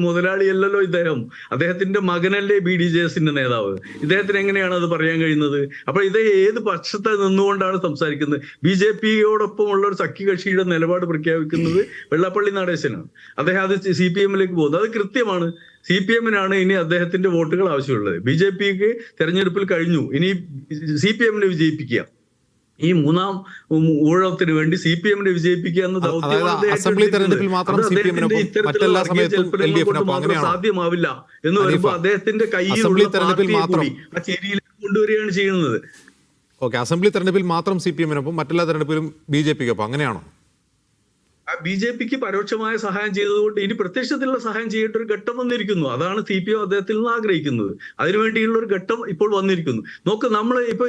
മുതലാളിയല്ലല്ലോ ഇദ്ദേഹം. അദ്ദേഹത്തിന്റെ മകനല്ലേ BDJS-ന്റെ നേതാവ്. ഇദ്ദേഹത്തിന് എങ്ങനെയാണ് അത് പറയാൻ കഴിയുന്നത്? അപ്പൊ ഇത് ഏത് പക്ഷത്തെ നിന്നുകൊണ്ടാണ് സംസാരിക്കുന്നത്? BJP-യോടൊപ്പമുള്ള ഒരു സഖ്യകക്ഷിയുടെ നിലപാട് പ്രഖ്യാപിക്കുന്നത് വെള്ളാപ്പള്ളി നടേശനാണ്. അദ്ദേഹം അത് CPM-ലേക്ക് പോകുന്നത്. അത് കൃത്യമാണ്. CPM-നാണ് ഇനി അദ്ദേഹത്തിന്റെ വോട്ടുകൾ ആവശ്യമുള്ളത്. BJP-ക്ക് തെരഞ്ഞെടുപ്പിൽ കഴിഞ്ഞു, ഇനി CPM-നെ വിജയിപ്പിക്കുക. ഈ മൂന്നാം ഊഴത്തിന് വേണ്ടി CPM-നെ വിജയിപ്പിക്കുക എന്ന അസംബ്ലി തെരഞ്ഞെടുപ്പിൽ മാത്രം സാധ്യമാവില്ല എന്ന് വരുമ്പോൾ അദ്ദേഹത്തിന്റെ കയ്യിൽ ആ ചേരിയിലേക്ക് കൊണ്ടുവരികയാണ് ചെയ്യുന്നത്. ഓക്കെ, അസംബ്ലി തെരഞ്ഞെടുപ്പിൽ മാത്രം CPM-നൊപ്പം മറ്റെല്ലാ തെരഞ്ഞെടുപ്പിലും BJP-ക്കൊപ്പം, അങ്ങനെയാണോ? BJP-ക്ക് പരോക്ഷമായ സഹായം ചെയ്തതുകൊണ്ട് ഇനി പ്രത്യക്ഷത്തിലുള്ള സഹായം ചെയ്യേണ്ട ഒരു ഘട്ടം വന്നിരിക്കുന്നു. അതാണ് CPM അദ്ദേഹത്തിൽ നിന്ന് ആഗ്രഹിക്കുന്നത്. അതിനുവേണ്ടിയുള്ള ഒരു ഘട്ടം ഇപ്പോൾ വന്നിരിക്കുന്നു. നോക്ക്, നമ്മൾ ഇപ്പൊ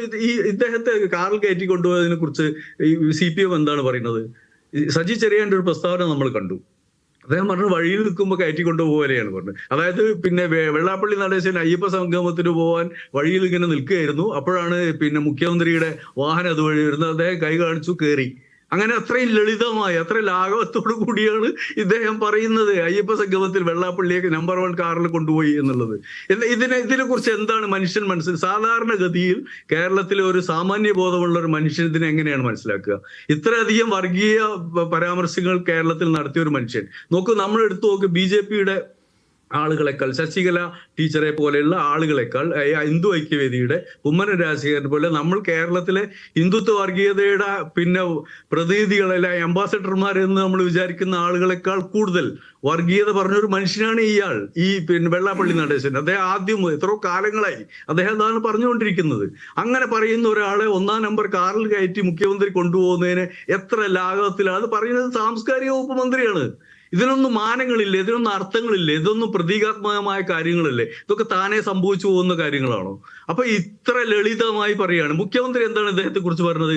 ഇദ്ദേഹത്തെ കാറിൽ കയറ്റി കൊണ്ടുപോയതിനെ കുറിച്ച് ഈ CPM എന്താണ് പറയുന്നത്? സജി ചെറിയാൻ്റെ ഒരു പ്രസ്താവന നമ്മൾ കണ്ടു. അദ്ദേഹം പറഞ്ഞു വഴിയിൽ നിൽക്കുമ്പോൾ കയറ്റി കൊണ്ടുപോലെയാണ് പറഞ്ഞത്. അതായത് പിന്നെ വെള്ളാപ്പള്ളി നടേശൻ അയ്യപ്പ സംഗമത്തിന് പോകാൻ വഴിയിൽ ഇങ്ങനെ നിൽക്കുകയായിരുന്നു. അപ്പോഴാണ് പിന്നെ മുഖ്യമന്ത്രിയുടെ വാഹനം അതുവഴി വരുന്നത്. അദ്ദേഹം കൈ കാണിച്ചു, കയറി. അങ്ങനെ അത്രയും ലളിതമായി, അത്ര ലാഘവത്തോടു കൂടിയാണ് ഇദ്ദേഹം പറയുന്നത് അയ്യപ്പ സംഗമത്തിൽ വെള്ളാപ്പള്ളിയെ നമ്പർ 1 കാറിൽ കൊണ്ടുപോയി എന്നുള്ളത്. ഇതിനെ കുറിച്ച് എന്താണ് മനുഷ്യൻ സാധാരണഗതിയിൽ കേരളത്തിലെ ഒരു സാമാന്യ ബോധമുള്ള ഒരു മനുഷ്യൻ ഇതിനെ എങ്ങനെയാണ് മനസ്സിലാക്കുക? ഇത്രയധികം വർഗീയ പരാമർശങ്ങൾ കേരളത്തിൽ നടത്തിയ ഒരു മനുഷ്യൻ. നോക്കൂ, നമ്മൾ എടുത്തു നോക്ക്, BJP-യുടെ ആളുകളെക്കാൾ, ശശികല ടീച്ചറെ പോലെയുള്ള ആളുകളെക്കാൾ, ഹിന്ദു ഐക്യവേദിയുടെ കുമ്മനം രാജശേഖരൻ പോലെ നമ്മൾ കേരളത്തിലെ ഹിന്ദുത്വ വർഗീയതയുടെ പിന്നെ പ്രതിനിധികളെ, അംബാസഡർമാരെന്ന് നമ്മൾ വിചാരിക്കുന്ന ആളുകളെക്കാൾ കൂടുതൽ വർഗീയത പറഞ്ഞൊരു മനുഷ്യനാണ് ഇയാൾ, ഈ പിന്നെ വെള്ളാപ്പള്ളി നടേശൻ. അദ്ദേഹം ആദ്യം എത്രയോ കാലങ്ങളായി അദ്ദേഹം അതാണ് പറഞ്ഞുകൊണ്ടിരിക്കുന്നത്. അങ്ങനെ പറയുന്ന ഒരാളെ 1-ാം നമ്പർ കാറിൽ കയറ്റി മുഖ്യമന്ത്രി കൊണ്ടുപോകുന്നതിന് എത്ര ലാഘവത്തിലാണ് അത് പറയുന്നത്? സാംസ്കാരിക വകുപ്പ് മന്ത്രിയാണ്. ഇതിനൊന്നും മാനങ്ങളില്ല, ഇതിനൊന്നും അർത്ഥങ്ങളില്ല, ഇതൊന്നും പ്രതീകാത്മകമായ കാര്യങ്ങളല്ലേ? ഇതൊക്കെ താനെ സംഭവിച്ചു പോകുന്ന കാര്യങ്ങളാണോ? അപ്പൊ ഇത്ര ലളിതമായി പറയാണ്. മുഖ്യമന്ത്രി എന്താണ് ഇദ്ദേഹത്തെ കുറിച്ച് പറഞ്ഞത്?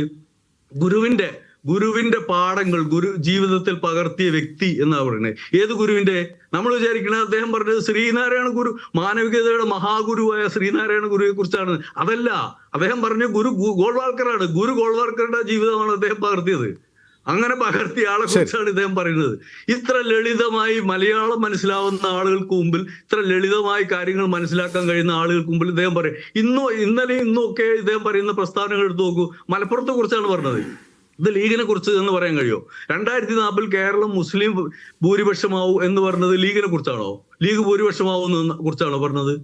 ഗുരുവിന്റെ പാഠങ്ങൾ ജീവിതത്തിൽ പകർത്തിയ വ്യക്തി എന്നാ പറയുന്നത്. ഏത് ഗുരുവിന്റെ? നമ്മൾ വിചാരിക്കുന്നത് അദ്ദേഹം പറഞ്ഞത് ശ്രീനാരായണ ഗുരു, മാനവികതയുടെ മഹാഗുരുവായ ശ്രീനാരായണ ഗുരുവിനെ കുറിച്ചാണ്. അതല്ല, അദ്ദേഹം പറഞ്ഞ ഗുരു ഗോൾവാൾക്കറാണ്. ഗുരു ഗോൾവാൾക്കറുടെ ജീവിതമാണ് അദ്ദേഹം പകർത്തിയത്. അങ്ങനെ പകർത്തിയ ആളെ കുറിച്ചാണ് ഇദ്ദേഹം പറയുന്നത്. ഇത്ര ലളിതമായി മലയാളം മനസ്സിലാവുന്ന ആളുകൾക്ക് മുമ്പിൽ, ഇത്ര ലളിതമായി കാര്യങ്ങൾ മനസ്സിലാക്കാൻ കഴിയുന്ന ആളുകൾക്ക് മുമ്പിൽ ഇദ്ദേഹം പറയും. ഇന്നലെയും ഒക്കെ ഇദ്ദേഹം പറയുന്ന പ്രസ്താവനകൾ എടുത്തു നോക്കൂ. മലപ്പുറത്തെ കുറിച്ചാണ് പറഞ്ഞത്. ഇത് ലീഗിനെ കുറിച്ച് എന്ന് പറയാൻ കഴിയുമോ? 2040 കേരളം മുസ്ലിം ഭൂരിപക്ഷമാവും എന്ന് പറഞ്ഞത് ലീഗിനെ കുറിച്ചാണോ? ലീഗ് ഭൂരിപക്ഷമാവുന്ന കുറിച്ചാണോ പറഞ്ഞത്?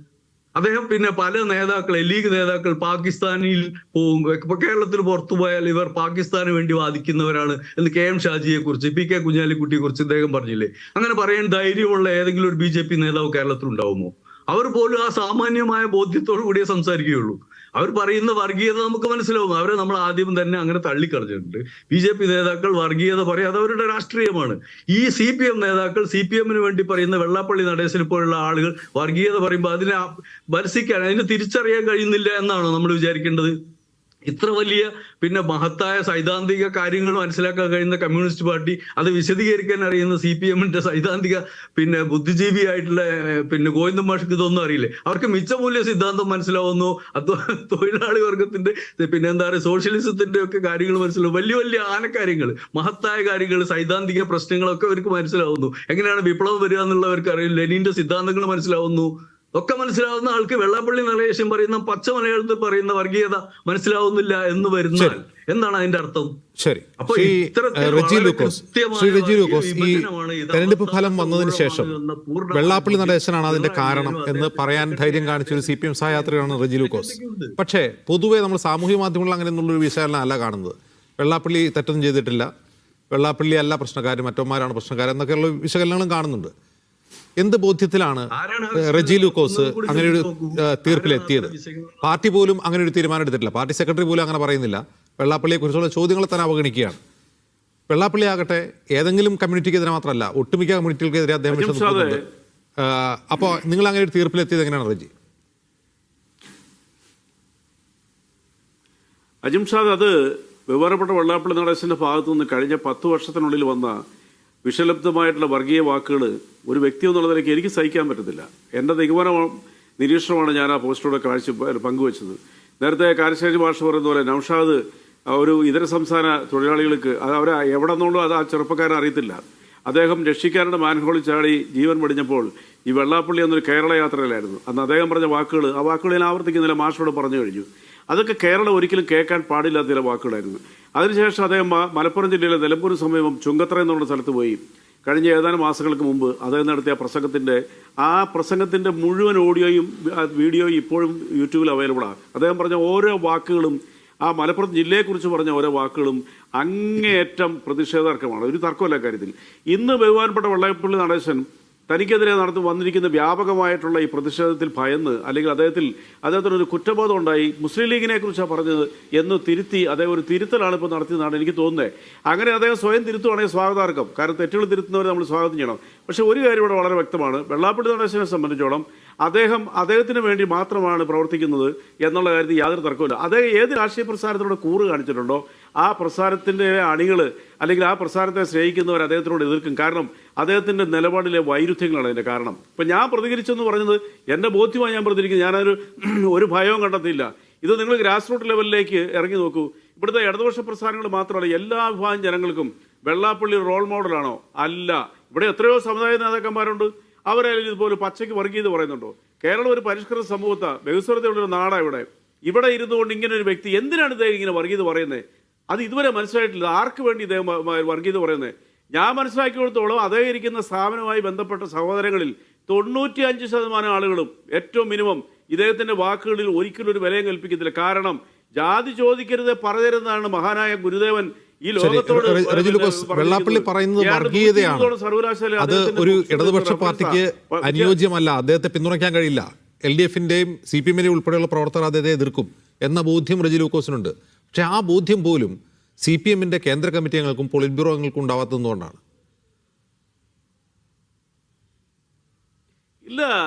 അദ്ദേഹം പിന്നെ പല നേതാക്കളെ, ലീഗ് നേതാക്കൾ പാകിസ്ഥാനിൽ പോകും, ഇപ്പൊ കേരളത്തിൽ പുറത്തു പോയാൽ ഇവർ പാകിസ്ഥാന് വേണ്ടി വാദിക്കുന്നവരാണ് എന്ന് KM ഷാജിയെ കുറിച്ച്, PK കുഞ്ഞാലിക്കുട്ടിയെ കുറിച്ച് ഇദ്ദേഹം പറഞ്ഞില്ലേ? അങ്ങനെ പറയാൻ ധൈര്യമുള്ള ഏതെങ്കിലും ഒരു BJP നേതാവ് കേരളത്തിൽ ഉണ്ടാവുമോ? അവർ പോലും ആ സാമാന്യമായ ബോധ്യത്തോടു കൂടിയേ സംസാരിക്കുകയുള്ളൂ. അവർ പറയുന്ന വർഗീയത നമുക്ക് മനസ്സിലാവും. അവരെ നമ്മൾ ആദ്യം തന്നെ അങ്ങനെ തള്ളിക്കളഞ്ഞിട്ടുണ്ട്. BJP നേതാക്കൾ വർഗീയത പറയും, അത് അവരുടെ രാഷ്ട്രീയമാണ്. ഈ CPM നേതാക്കൾ, CPM-ന് വേണ്ടി പറയുന്ന വെള്ളാപ്പള്ളി നടേശനെ പോലുള്ള ആളുകൾ വർഗീയത പറയുമ്പോൾ അതിനെ ഭർസിക്കാൻ, അതിനെ തിരിച്ചറിയാൻ കഴിയുന്നില്ല എന്നാണോ നമ്മൾ വിചാരിക്കേണ്ടത്? ഇത്ര വലിയ പിന്നെ മഹത്തായ സൈദ്ധാന്തിക കാര്യങ്ങൾ മനസ്സിലാക്കാൻ കഴിയുന്ന കമ്മ്യൂണിസ്റ്റ് പാർട്ടി, അത് വിശദീകരിക്കാൻ അറിയുന്ന CPM-ന്റെ സൈദ്ധാന്തിക പിന്നെ ബുദ്ധിജീവിയായിട്ടുള്ള പിന്നെ ഗോവിന്ദ മാഷ്ക്ക് ഇതൊന്നും അറിയില്ലേ? അവർക്ക് മിച്ചമൂല്യ സിദ്ധാന്തം മനസ്സിലാവുന്നു, തൊഴിലാളി വർഗത്തിന്റെ പിന്നെ എന്താ പറയുക സോഷ്യലിസത്തിന്റെ ഒക്കെ കാര്യങ്ങൾ മനസ്സിലാവും. വലിയ വലിയ ആനക്കാര്യങ്ങൾ, മഹത്തായ കാര്യങ്ങൾ, സൈദ്ധാന്തിക പ്രശ്നങ്ങളൊക്കെ അവർക്ക് മനസ്സിലാവുന്നു. എങ്ങനെയാണ് വിപ്ലവം വരിക എന്നുള്ളവർക്ക് അറിയില്ല. ലെനിന്റെ സിദ്ധാന്തങ്ങൾ മനസ്സിലാവുന്നു. ഒക്കെ മനസ്സിലാവുന്ന ആൾക്ക് വെള്ളാപ്പള്ളി നടേശൻ പറയുന്ന പച്ച മലയാളത്തിൽ പറയുന്ന വർഗീയത മനസ്സിലാവുന്നില്ല എന്ന് വരുന്നാൽ എന്താണ് അതിന്റെ അർത്ഥം? ശരി, ഈ തെരഞ്ഞെടുപ്പ് ഫലം വന്നതിന് ശേഷം വെള്ളാപ്പള്ളി നടേശനാണ് അതിന്റെ കാരണം എന്ന് പറയാൻ ധൈര്യം കാണിച്ച ഒരു CPM സഹയാത്രികനാണ് റെജി ലൂക്കോസ്. പക്ഷേ പൊതുവെ നമ്മൾ സാമൂഹ്യ മാധ്യമങ്ങളിൽ അങ്ങനെ എന്നുള്ളൊരു വിശകലനം അല്ല കാണുന്നത്. വെള്ളാപ്പള്ളി തെറ്റൊന്നും ചെയ്തിട്ടില്ല, വെള്ളാപ്പള്ളി അല്ല പ്രശ്നക്കാർ, മറ്റന്മാരാണ് പ്രശ്നക്കാർ എന്നൊക്കെയുള്ള വിശകലനങ്ങളും കാണുന്നുണ്ട്. എന്ത് ബോധ്യത്തിലാണ് റെജി ലൂക്കോസ് അങ്ങനെ ഒരു തീർപ്പിലെത്തിയത്? പാർട്ടി പോലും അങ്ങനെ ഒരു തീരുമാനം എടുത്തിട്ടില്ല. പാർട്ടി സെക്രട്ടറി പോലും അങ്ങനെ പറയുന്നില്ല. വെള്ളാപ്പള്ളിയെ കുറിച്ചുള്ള ചോദ്യങ്ങളെ തന്നെ അവഗണിക്കുകയാണ്. വെള്ളാപ്പള്ളി ആകട്ടെ ഏതെങ്കിലും കമ്മ്യൂണിറ്റിക്കെതിരെ മാത്രമല്ല, ഒട്ടുമിക്ക കമ്മ്യൂണിറ്റികൾക്കെതിരെ അദ്ദേഹം. അപ്പോൾ നിങ്ങൾ അങ്ങനെ ഒരു തീർപ്പിലെത്തിയത് എങ്ങനെയാണ് റെജി? അജിംഷാദ്, അത് ബഹുമാനപ്പെട്ട വെള്ളാപ്പള്ളി നടേശന്റെ ഭാഗത്തു നിന്ന് കഴിഞ്ഞ 10 വർഷത്തിനുള്ളിൽ വന്ന വിഷലിപ്തമായിട്ടുള്ള വർഗീയ വാക്കുകൾ ഒരു വ്യക്തി എന്നുള്ള നിലയ്ക്ക് എനിക്ക് സഹിക്കാൻ പറ്റത്തില്ല. എൻ്റെ നിരീക്ഷണമാണ് ഞാൻ ആ പോസ്റ്ററോടെ പങ്കുവച്ചത്. നേരത്തെ കാരശ്ശേരി ഭാഷ പറയുന്ന പോലെ നൗഷാദ് ഒരു ഇതര സംസ്ഥാന തൊഴിലാളികൾക്ക് അത് അവരെ എവിടെ നിന്നുള്ളൂ അത് ആ ചെറുപ്പക്കാരൻ അറിയത്തില്ല. അദ്ദേഹം രക്ഷിക്കാരുടെ മാൻഹോളിൽ ചാടി ജീവൻ വെടിഞ്ഞപ്പോൾ ഈ വെള്ളാപ്പള്ളി എന്നൊരു കേരള യാത്രയിലായിരുന്നു. അന്ന് അദ്ദേഹം പറഞ്ഞ വാക്കുകൾ, ആ വാക്കുകൾ ഞാൻ ആവർത്തിക്കുന്നില്ല, മാഷോട് പറഞ്ഞു കഴിഞ്ഞു. അതൊക്കെ കേരളം ഒരിക്കലും കേൾക്കാൻ പാടില്ലാത്ത ചില വാക്കുകളായിരുന്നു. അതിനുശേഷം അദ്ദേഹം മലപ്പുറം ജില്ലയിലെ നിലമ്പൂർ സമീപം ചുങ്കത്തറ എന്നുള്ള സ്ഥലത്ത് പോയി കഴിഞ്ഞ ഏതാനും മാസങ്ങൾക്ക് മുമ്പ് അദ്ദേഹം നടത്തിയ പ്രസംഗത്തിൻ്റെ മുഴുവൻ ഓഡിയോയും വീഡിയോയും ഇപ്പോഴും യൂട്യൂബിൽ അവൈലബിളാണ്. അദ്ദേഹം പറഞ്ഞ ഓരോ വാക്കുകളും, ആ മലപ്പുറം ജില്ലയെക്കുറിച്ച് പറഞ്ഞ ഓരോ വാക്കുകളും അങ്ങേയറ്റം പ്രതിഷേധാർഹമാണ്. ഒരു തർക്കമല്ല കാര്യത്തിൽ. ഇന്ന് ബഹുമാനപ്പെട്ട വെള്ളാപ്പള്ളി നടേശൻ തനിക്കെതിരെ വന്നിരിക്കുന്ന വ്യാപകമായിട്ടുള്ള ഈ പ്രതിഷേധത്തിൽ ഭയന്ന്, അല്ലെങ്കിൽ അദ്ദേഹത്തിനൊരു കുറ്റബോധം ഉണ്ടായി, മുസ്ലിം ലീഗിനെ കുറിച്ചാണ് പറഞ്ഞത് എന്ന് തിരുത്തി അദ്ദേഹം ഒരു തിരുത്തലാണ് ഇപ്പോൾ നടത്തിയതാണ് എനിക്ക് തോന്നുന്നത്. അങ്ങനെ അദ്ദേഹം സ്വയം തിരുത്തുവാണെങ്കിൽ സ്വാഗതാർഹം. കാരണം തെറ്റുകൾ തിരുത്തുന്നവരെ നമ്മൾ സ്വാഗതം ചെയ്യണം. പക്ഷേ ഒരു കാര്യം ഇവിടെ വളരെ വ്യക്തമാണ്, വെള്ളാപ്പള്ളി നടേശനെ സംബന്ധിച്ചോളം അദ്ദേഹത്തിന് വേണ്ടി മാത്രമാണ് പ്രവർത്തിക്കുന്നത് എന്നുള്ള കാര്യത്തിൽ യാതൊരു തർക്കമില്ല. അദ്ദേഹം ഏത് രാഷ്ട്രീയ പ്രസ്ഥാനത്തിലൂടെ കൂറ് കാണിച്ചിട്ടുണ്ടോ ആ പ്രസ്ഥാനത്തിൻ്റെ അണികൾ അല്ലെങ്കിൽ ആ പ്രസ്ഥാനത്തെ സ്നേഹിക്കുന്നവർ അദ്ദേഹത്തിനോട് എതിർക്കും. കാരണം അദ്ദേഹത്തിൻ്റെ നിലപാടിലെ വൈരുദ്ധ്യങ്ങളാണ് അതിൻ്റെ കാരണം. ഇപ്പം ഞാൻ പ്രതികരിച്ചെന്ന് പറഞ്ഞത് എൻ്റെ ബോധ്യമായി ഞാൻ പ്രതികരിക്കുന്നത്. ഞാനൊരു ഒരു ഭയവും കണ്ടെത്തിയില്ല. ഇത് നിങ്ങൾ ഗ്രാസ് റൂട്ട് ലെവലിലേക്ക് ഇറങ്ങി നോക്കൂ. ഇവിടുത്തെ ഇടതുപക്ഷ പ്രസ്ഥാനങ്ങൾ മാത്രമല്ല, എല്ലാ വിഭാഗം ജനങ്ങൾക്കും വെള്ളാപ്പള്ളി റോൾ മോഡലാണോ? അല്ല. ഇവിടെ എത്രയോ സമുദായ നേതാക്കന്മാരുണ്ട്, അവരായാലും ഇതുപോലെ പച്ചയ്ക്ക് വർഗീയത പറയുന്നുണ്ടോ? കേരളം ഒരു പരിഷ്കൃത സമൂഹത്തെ ബഹുസ്വരതയുള്ളൊരു നാടാണ്. ഇവിടെ ഇരുന്നുകൊണ്ട് ഇങ്ങനെ ഒരു വ്യക്തി എന്തിനാണ് ഇദ്ദേഹം ഇങ്ങനെ വർഗീയത പറയുന്നത്? അത് ഇതുവരെ മനസ്സിലായിട്ടില്ല. ആർക്ക് വേണ്ടി ഇദ്ദേഹം വർഗീയത പറയുന്നത്? ഞാൻ മനസ്സിലാക്കിയെടുത്തോളം അദ്ദേഹം ഇരിക്കുന്ന സ്ഥാപനവുമായി ബന്ധപ്പെട്ട സഹോദരങ്ങളിൽ 95% ആളുകളും ഏറ്റവും മിനിമം ഇദ്ദേഹത്തിൻ്റെ വാക്കുകളിൽ ഒരിക്കലും ഒരു വിലയും കൽപ്പിക്കത്തില്ല. കാരണം ജാതി ചോദിക്കരുത് പറയരുതെന്നാണ് മഹാനായ ഗുരുദേവൻ ഈ ലോകത്തോട്. വെള്ളാപ്പള്ളി പറയുന്നത് വർഗീയതയാണ്. അത് ഒരു ഇടതുപക്ഷ പാർട്ടിക്ക് അനുയോജ്യമല്ല. അദ്ദേഹത്തെ പിന്തുണയ്ക്കാൻ കഴിയില്ല. LDF-ന്റെയും CPM-ന്റെയും ഉൾപ്പെടെയുള്ള പ്രവർത്തകർ അദ്ദേഹത്തെ എതിർക്കും എന്ന ബോധ്യം റെജി ലൂക്കോസിനുണ്ട്. പക്ഷെ ആ ബോധ്യം പോലും CPM-ന്റെ കേന്ദ്ര കമ്മിറ്റി അംഗങ്ങൾക്കും പോളിറ്റ് ബ്യൂറോ അംഗങ്ങൾക്കും ഉണ്ടാവാത്തതുകൊണ്ടാണ്. ഇല്ല,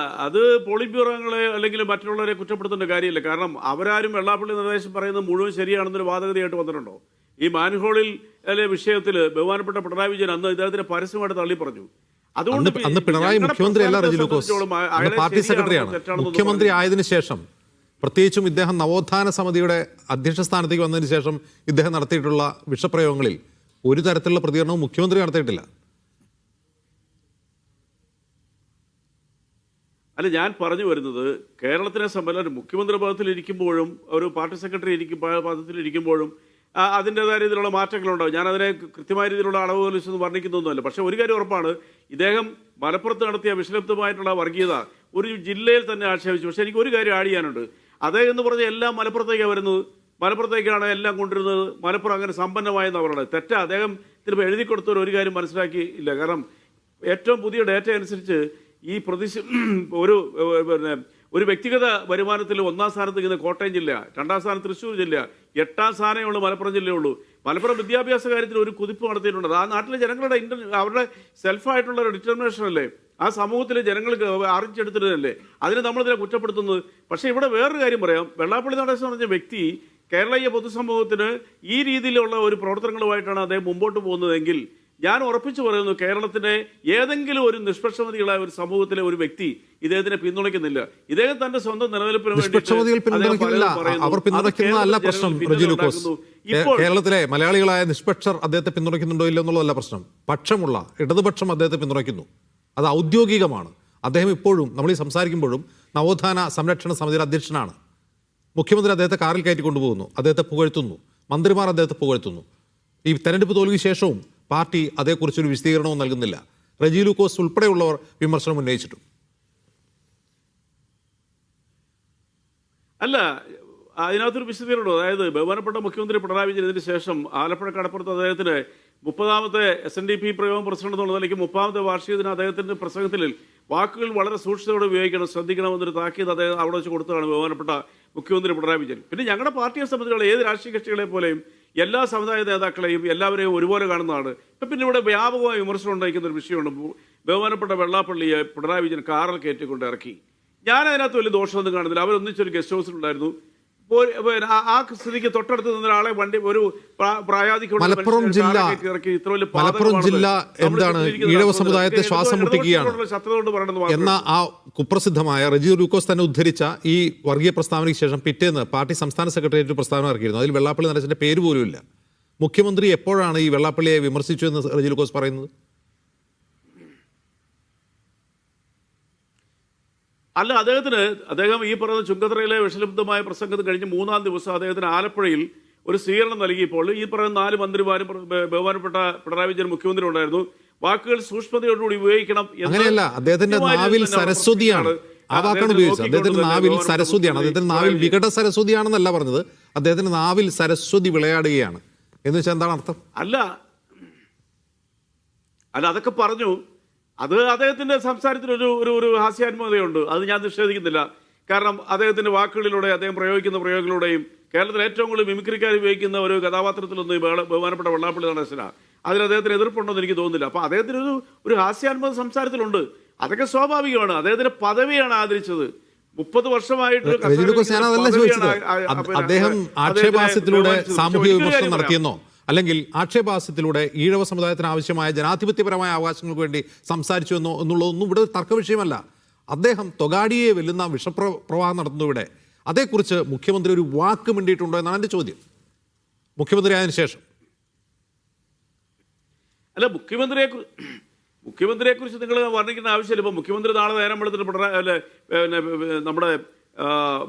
അത് പോളിറ്റ് ബ്യൂറോ അംഗങ്ങളെ അല്ലെങ്കിൽ മറ്റുള്ളവരെ കുറ്റപ്പെടുത്തേണ്ട കാര്യമില്ല. കാരണം അവരാരും വെള്ളാപ്പള്ളി നിർദ്ദേശം പറയുന്നത് മുഴുവൻ ശരിയാണെന്നൊരു വാദഗതിയായിട്ട് വന്നിട്ടുണ്ടോ? ഈ മാൻഹോളിൽ വിഷയത്തിൽ ബഹുമാനപ്പെട്ട പിണറായി വിജയൻ അന്ന് ഇദ്ദേഹത്തിന് പരസ്യമായിട്ട് തള്ളി പറഞ്ഞു. അതുകൊണ്ട് അന്ന് പിണറായി മുഖ്യമന്ത്രി അല്ല റെജി ലൂക്കോസ്, പാർട്ടി സെക്രട്ടറിയാണ്. മുഖ്യമന്ത്രി ആയതിനു ശേഷം, പ്രത്യേകിച്ചും ഇദ്ദേഹം നവോത്ഥാന സമിതിയുടെ അധ്യക്ഷ സ്ഥാനത്തേക്ക് വന്നതിന് ശേഷം ഇദ്ദേഹം നടത്തിയിട്ടുള്ള വിഷപ്രയോഗങ്ങളിൽ ഒരു തരത്തിലുള്ള പ്രതികരണവും മുഖ്യമന്ത്രി നടത്തിയിട്ടില്ല. അല്ല, ഞാൻ പറഞ്ഞു വരുന്നത് കേരളത്തിനെ സംബന്ധിച്ച് മുഖ്യമന്ത്രി പദത്തിലിരിക്കുമ്പോഴും ഒരു പാർട്ടി സെക്രട്ടറി പദത്തിലിരിക്കുമ്പോഴും അതിൻ്റെതായ രീതിയിലുള്ള മാറ്റങ്ങളുണ്ടാവും. ഞാനതിനെ കൃത്യമായ രീതിയിലുള്ള അളവുകളിച്ചൊന്നും വർണ്ണിക്കുന്നൊന്നുമല്ല. പക്ഷേ ഒരു കാര്യം ഉറപ്പാണ്, ഇദ്ദേഹം മലപ്പുറത്ത് നടത്തിയ വിഷലിപ്തമായിട്ടുള്ള വർഗീയത ഒരു ജില്ലയിൽ തന്നെ ആക്ഷേപിച്ചു. പക്ഷേ എനിക്ക് ഒരു കാര്യം ആഡ് ചെയ്യാനുണ്ട്. അദ്ദേഹം എന്ന് പറഞ്ഞാൽ എല്ലാം മലപ്പുറത്തേക്കാണ് വരുന്നത്, മലപ്പുറത്തേക്കാണ് എല്ലാം കൊണ്ടുവരുന്നത്, മലപ്പുറം അങ്ങനെ സമ്പന്നമായെന്ന് പറയുന്നത് തെറ്റാ. അദ്ദേഹം ചിലപ്പോൾ എഴുതി കൊടുത്തവർ ഒരു കാര്യം മനസ്സിലാക്കിയില്ല. കാരണം ഏറ്റവും പുതിയ ഡേറ്റ അനുസരിച്ച് ഈ ഒരു വ്യക്തിഗത വരുമാനത്തിൽ 1-ാം സ്ഥാനത്ത് നിൽക്കുന്ന കോട്ടയം ജില്ല, 2-ാം സ്ഥാനത്ത് തൃശ്ശൂർ ജില്ല, 8-ാം സ്ഥാനമേ ഉള്ളൂ മലപ്പുറം ജില്ലയുള്ളൂ. മലപ്പുറം വിദ്യാഭ്യാസ കാര്യത്തിൽ ഒരു കുതിപ്പ് നടത്തിയിട്ടുണ്ട്. ആ നാട്ടിലെ ജനങ്ങളുടെ അവരുടെ സെൽഫായിട്ടുള്ള ഒരു ഡിറ്റർമിനേഷൻ അല്ലേ, ആ സമൂഹത്തിലെ ജനങ്ങൾക്ക് ആർജിച്ചെടുത്തിട്ടല്ലേ, അതിന് നമ്മളിതിനെ കുറ്റപ്പെടുത്തുന്നത്. പക്ഷേ ഇവിടെ വേറൊരു കാര്യം പറയാം. വെള്ളാപ്പള്ളി നടേശൻ പറഞ്ഞ വ്യക്തി കേരളീയ പൊതുസമൂഹത്തിന് ഈ രീതിയിലുള്ള ഒരു പ്രവർത്തനങ്ങളുമായിട്ടാണ് അദ്ദേഹം മുമ്പോട്ട് പോകുന്നതെങ്കിൽ ഞാൻ ഉറപ്പിച്ചു പറയുന്നു, കേരളത്തിലെ ഏതെങ്കിലും ഒരു നിഷ്പക്ഷമതികളായ ഒരു സമൂഹത്തിലെ ഒരു വ്യക്തി ഇദ്ദേഹത്തിനെ പിന്തുണയ്ക്കുന്നില്ല. ഇദ്ദേഹം തന്റെ സ്വന്തം നിലനിൽപ്പിന് കേരളത്തിലെ മലയാളികളായ നിഷ്പക്ഷർ അദ്ദേഹത്തെ പിന്തുണയ്ക്കുന്നുണ്ടോ ഇല്ലോ എന്നുള്ളതല്ല പ്രശ്നം. പക്ഷമുള്ള ഇടതുപക്ഷം അദ്ദേഹത്തെ പിന്തുണയ്ക്കുന്നു. അത് ഔദ്യോഗികമാണ്. അദ്ദേഹം ഇപ്പോഴും നമ്മൾ ഈ സംസാരിക്കുമ്പോഴും നവോത്ഥാന സംരക്ഷണ സമിതിയുടെ അധ്യക്ഷനാണ്. മുഖ്യമന്ത്രി അദ്ദേഹത്തെ കാറിൽ കയറ്റി കൊണ്ടുപോകുന്നു, അദ്ദേഹത്തെ പുകഴ്ത്തുന്നു, മന്ത്രിമാർ അദ്ദേഹത്തെ പുകഴ്ത്തുന്നു. ഈ തെരഞ്ഞെടുപ്പ് തോൽവിക്ക് ശേഷവും പാർട്ടി അതേക്കുറിച്ചൊരു വിശദീകരണവും നൽകുന്നില്ല. റെജി ലൂക്കോസ് ഉൾപ്പെടെയുള്ളവർ വിമർശനം ഉന്നയിച്ചിട്ടു. അല്ല, അതിനകത്തൊരു വിശദീകരണമുണ്ടോ? അതായത് ബഹുമാനപ്പെട്ട മുഖ്യമന്ത്രി പിണറായി വിജയൻ ഇതിന് ശേഷം ആലപ്പുഴ കടപ്പുറത്ത് അദ്ദേഹത്തിന് 30ാമത്തെ SNDP പ്രയോഗം പ്രസിഡന്റ് എന്നുള്ള നിലയ്ക്ക് 30ാമത്തെ വാർഷികത്തിന് അദ്ദേഹത്തിൻ്റെ പ്രസംഗത്തിൽ വാക്കുകൾ വളരെ സൂക്ഷ്മതയോടെ ഉപയോഗിക്കണം, ശ്രദ്ധിക്കണമെന്നൊരു താക്കീത് അദ്ദേഹം അവിടെ വെച്ച് കൊടുത്തതാണ് ബഹുമാനപ്പെട്ട മുഖ്യമന്ത്രി പിണറായി വിജയൻ. പിന്നെ ഞങ്ങളുടെ പാർട്ടിയെ സംബന്ധിച്ചുള്ള ഏത് രാഷ്ട്രീയ കക്ഷികളെ പോലെയും എല്ലാ സമുദായ നേതാക്കളെയും എല്ലാവരെയും ഒരുപോലെ കാണുന്നതാണ്. ഇപ്പം പിന്നെ ഇവിടെ വ്യാപകമായ വിമർശനം ഉണ്ടായിരിക്കുന്ന ഒരു വിഷയമുണ്ട്. ബഹുമാനപ്പെട്ട വെള്ളാപ്പള്ളിയെ പിണറായി വിജയൻ കാറിൽ കയറ്റിക്കൊണ്ട് ഇറക്കി. ഞാൻ അതിനകത്ത് വലിയ ദോഷമൊന്നും കാണുന്നില്ല. അവരൊന്നിച്ചൊരു ഗസ്റ്റ് ഹൗസിലുണ്ടായിരുന്നു. ആ സ്ഥിതിക്ക് തൊട്ടടുത്ത് നിന്ന ഒരാളെ വണ്ടി ഒരു മലപ്പുറം ജില്ല എന്താണ് ഈഴവ സമുദായത്തെ ശ്വാസം മുട്ടിക്കുകയാണ് എന്ന ആ കുപ്രസിദ്ധമായ റെജി ലൂക്കോസ് തന്നെ ഉദ്ധരിച്ച ഈ വർഗീയ പ്രസ്താവനയ്ക്ക് ശേഷം പിറ്റേന്ന് പാർട്ടി സംസ്ഥാന സെക്രട്ടേറിയറ്റ് പ്രസ്താവന ഇറക്കിയിരുന്നു. അതിൽ വെള്ളാപ്പള്ളി നടേശന്റെ പേര് പോലും ഇല്ല. മുഖ്യമന്ത്രി എപ്പോഴാണ് ഈ വെള്ളാപ്പള്ളിയെ വിമർശിച്ചു എന്ന് റെജി ലൂക്കോസ് പറയുന്നത്? അല്ല, അദ്ദേഹം ഈ പറയുന്ന ചുങ്കത്തറയിലെ വിഷലിപ്തമായ പ്രസംഗത്തിന് കഴിഞ്ഞ് 3-ാം ദിവസം അദ്ദേഹത്തിന് ആലപ്പുഴയിൽ ഒരു സ്വീകരണം നൽകിയപ്പോൾ ഈ പറയുന്ന 4 മന്ത്രിമാരും ബഹുമാനപ്പെട്ട പിണറായി വിജയൻ മുഖ്യമന്ത്രി ഉണ്ടായിരുന്നു. വാക്കുകൾ സൂക്ഷ്മതയോടുകൂടി ഉപയോഗിക്കണം. അങ്ങനെയല്ല, അദ്ദേഹത്തിന്റെ നാവിൽ സരസ്വതിയാണ്, ആ വാക്കാണ് ഉപയോഗിച്ചത്. അദ്ദേഹത്തിന്റെ നാവിൽ സരസ്വതിയാണ്. അദ്ദേഹത്തിന്റെ നാവിൽ വികട സരസ്വതിയാണെന്നല്ല പറഞ്ഞത്, അദ്ദേഹത്തിന്റെ നാവിൽ സരസ്വതി വിളയാടുകയാണ് എന്ന് വെച്ചാൽ എന്താണ് അർത്ഥം? അല്ല, അതൊക്കെ പറഞ്ഞു. അത് അദ്ദേഹത്തിന്റെ സംസാരത്തിന് ഒരു ഹാസ്യാത്മകതയുണ്ട്, അത് ഞാൻ നിഷേധിക്കുന്നില്ല. കാരണം അദ്ദേഹത്തിന്റെ വാക്കുകളിലൂടെ, അദ്ദേഹം പ്രയോഗിക്കുന്ന പ്രയോഗങ്ങളിലൂടെയും കേരളത്തിൽ ഏറ്റവും കൂടുതൽ മിമിക്രിക്കാർ ഉപയോഗിക്കുന്ന ഒരു കഥാപാത്രത്തിലൊന്നും ബഹുമാനപ്പെട്ട വെള്ളാപ്പള്ളി നടേശനാണ്. അതിൽ അദ്ദേഹത്തിന് എതിർപ്പുണ്ടെന്ന് എനിക്ക് തോന്നുന്നില്ല. അപ്പോൾ അദ്ദേഹത്തിന് ഒരു ഹാസ്യാത്മക സംസാരത്തിലുണ്ട്. അതൊക്കെ സ്വാഭാവികമാണ്. അദ്ദേഹത്തിന്റെ പദവിയാണ് ആദരിച്ചത്. 30 വർഷമായിട്ട് അദ്ദേഹം ആക്ഷേപാസ്യത്തിലൂടെ സാമൂഹിക വിമർശനം നടത്തിയെന്നോ അല്ലെങ്കിൽ ആക്ഷേപാസ്യത്തിലൂടെ ഈഴവ സമുദായത്തിന് ആവശ്യമായ ജനാധിപത്യപരമായ അവകാശങ്ങൾക്ക് വേണ്ടി സംസാരിച്ചു എന്നുള്ളതൊന്നും ഇവിടെ തർക്ക വിഷയമല്ല. അദ്ദേഹം തൊഗാഡിയെ വെല്ലുന്ന വിഷപ്രവാഹം നടത്തുന്നു ഇവിടെ. അതേക്കുറിച്ച് മുഖ്യമന്ത്രി ഒരു വാക്ക് മിണ്ടിയിട്ടുണ്ടോ എന്നാണ് എൻ്റെ ചോദ്യം, മുഖ്യമന്ത്രി ആയതിനു ശേഷം. അല്ല, മുഖ്യമന്ത്രിയെക്കുറിച്ച് നിങ്ങൾ വർണ്ണിക്കുന്ന ആവശ്യമില്ല. ഇപ്പോൾ മുഖ്യമന്ത്രി നാളെ നേരം വെളുത്തിട്ട് നമ്മുടെ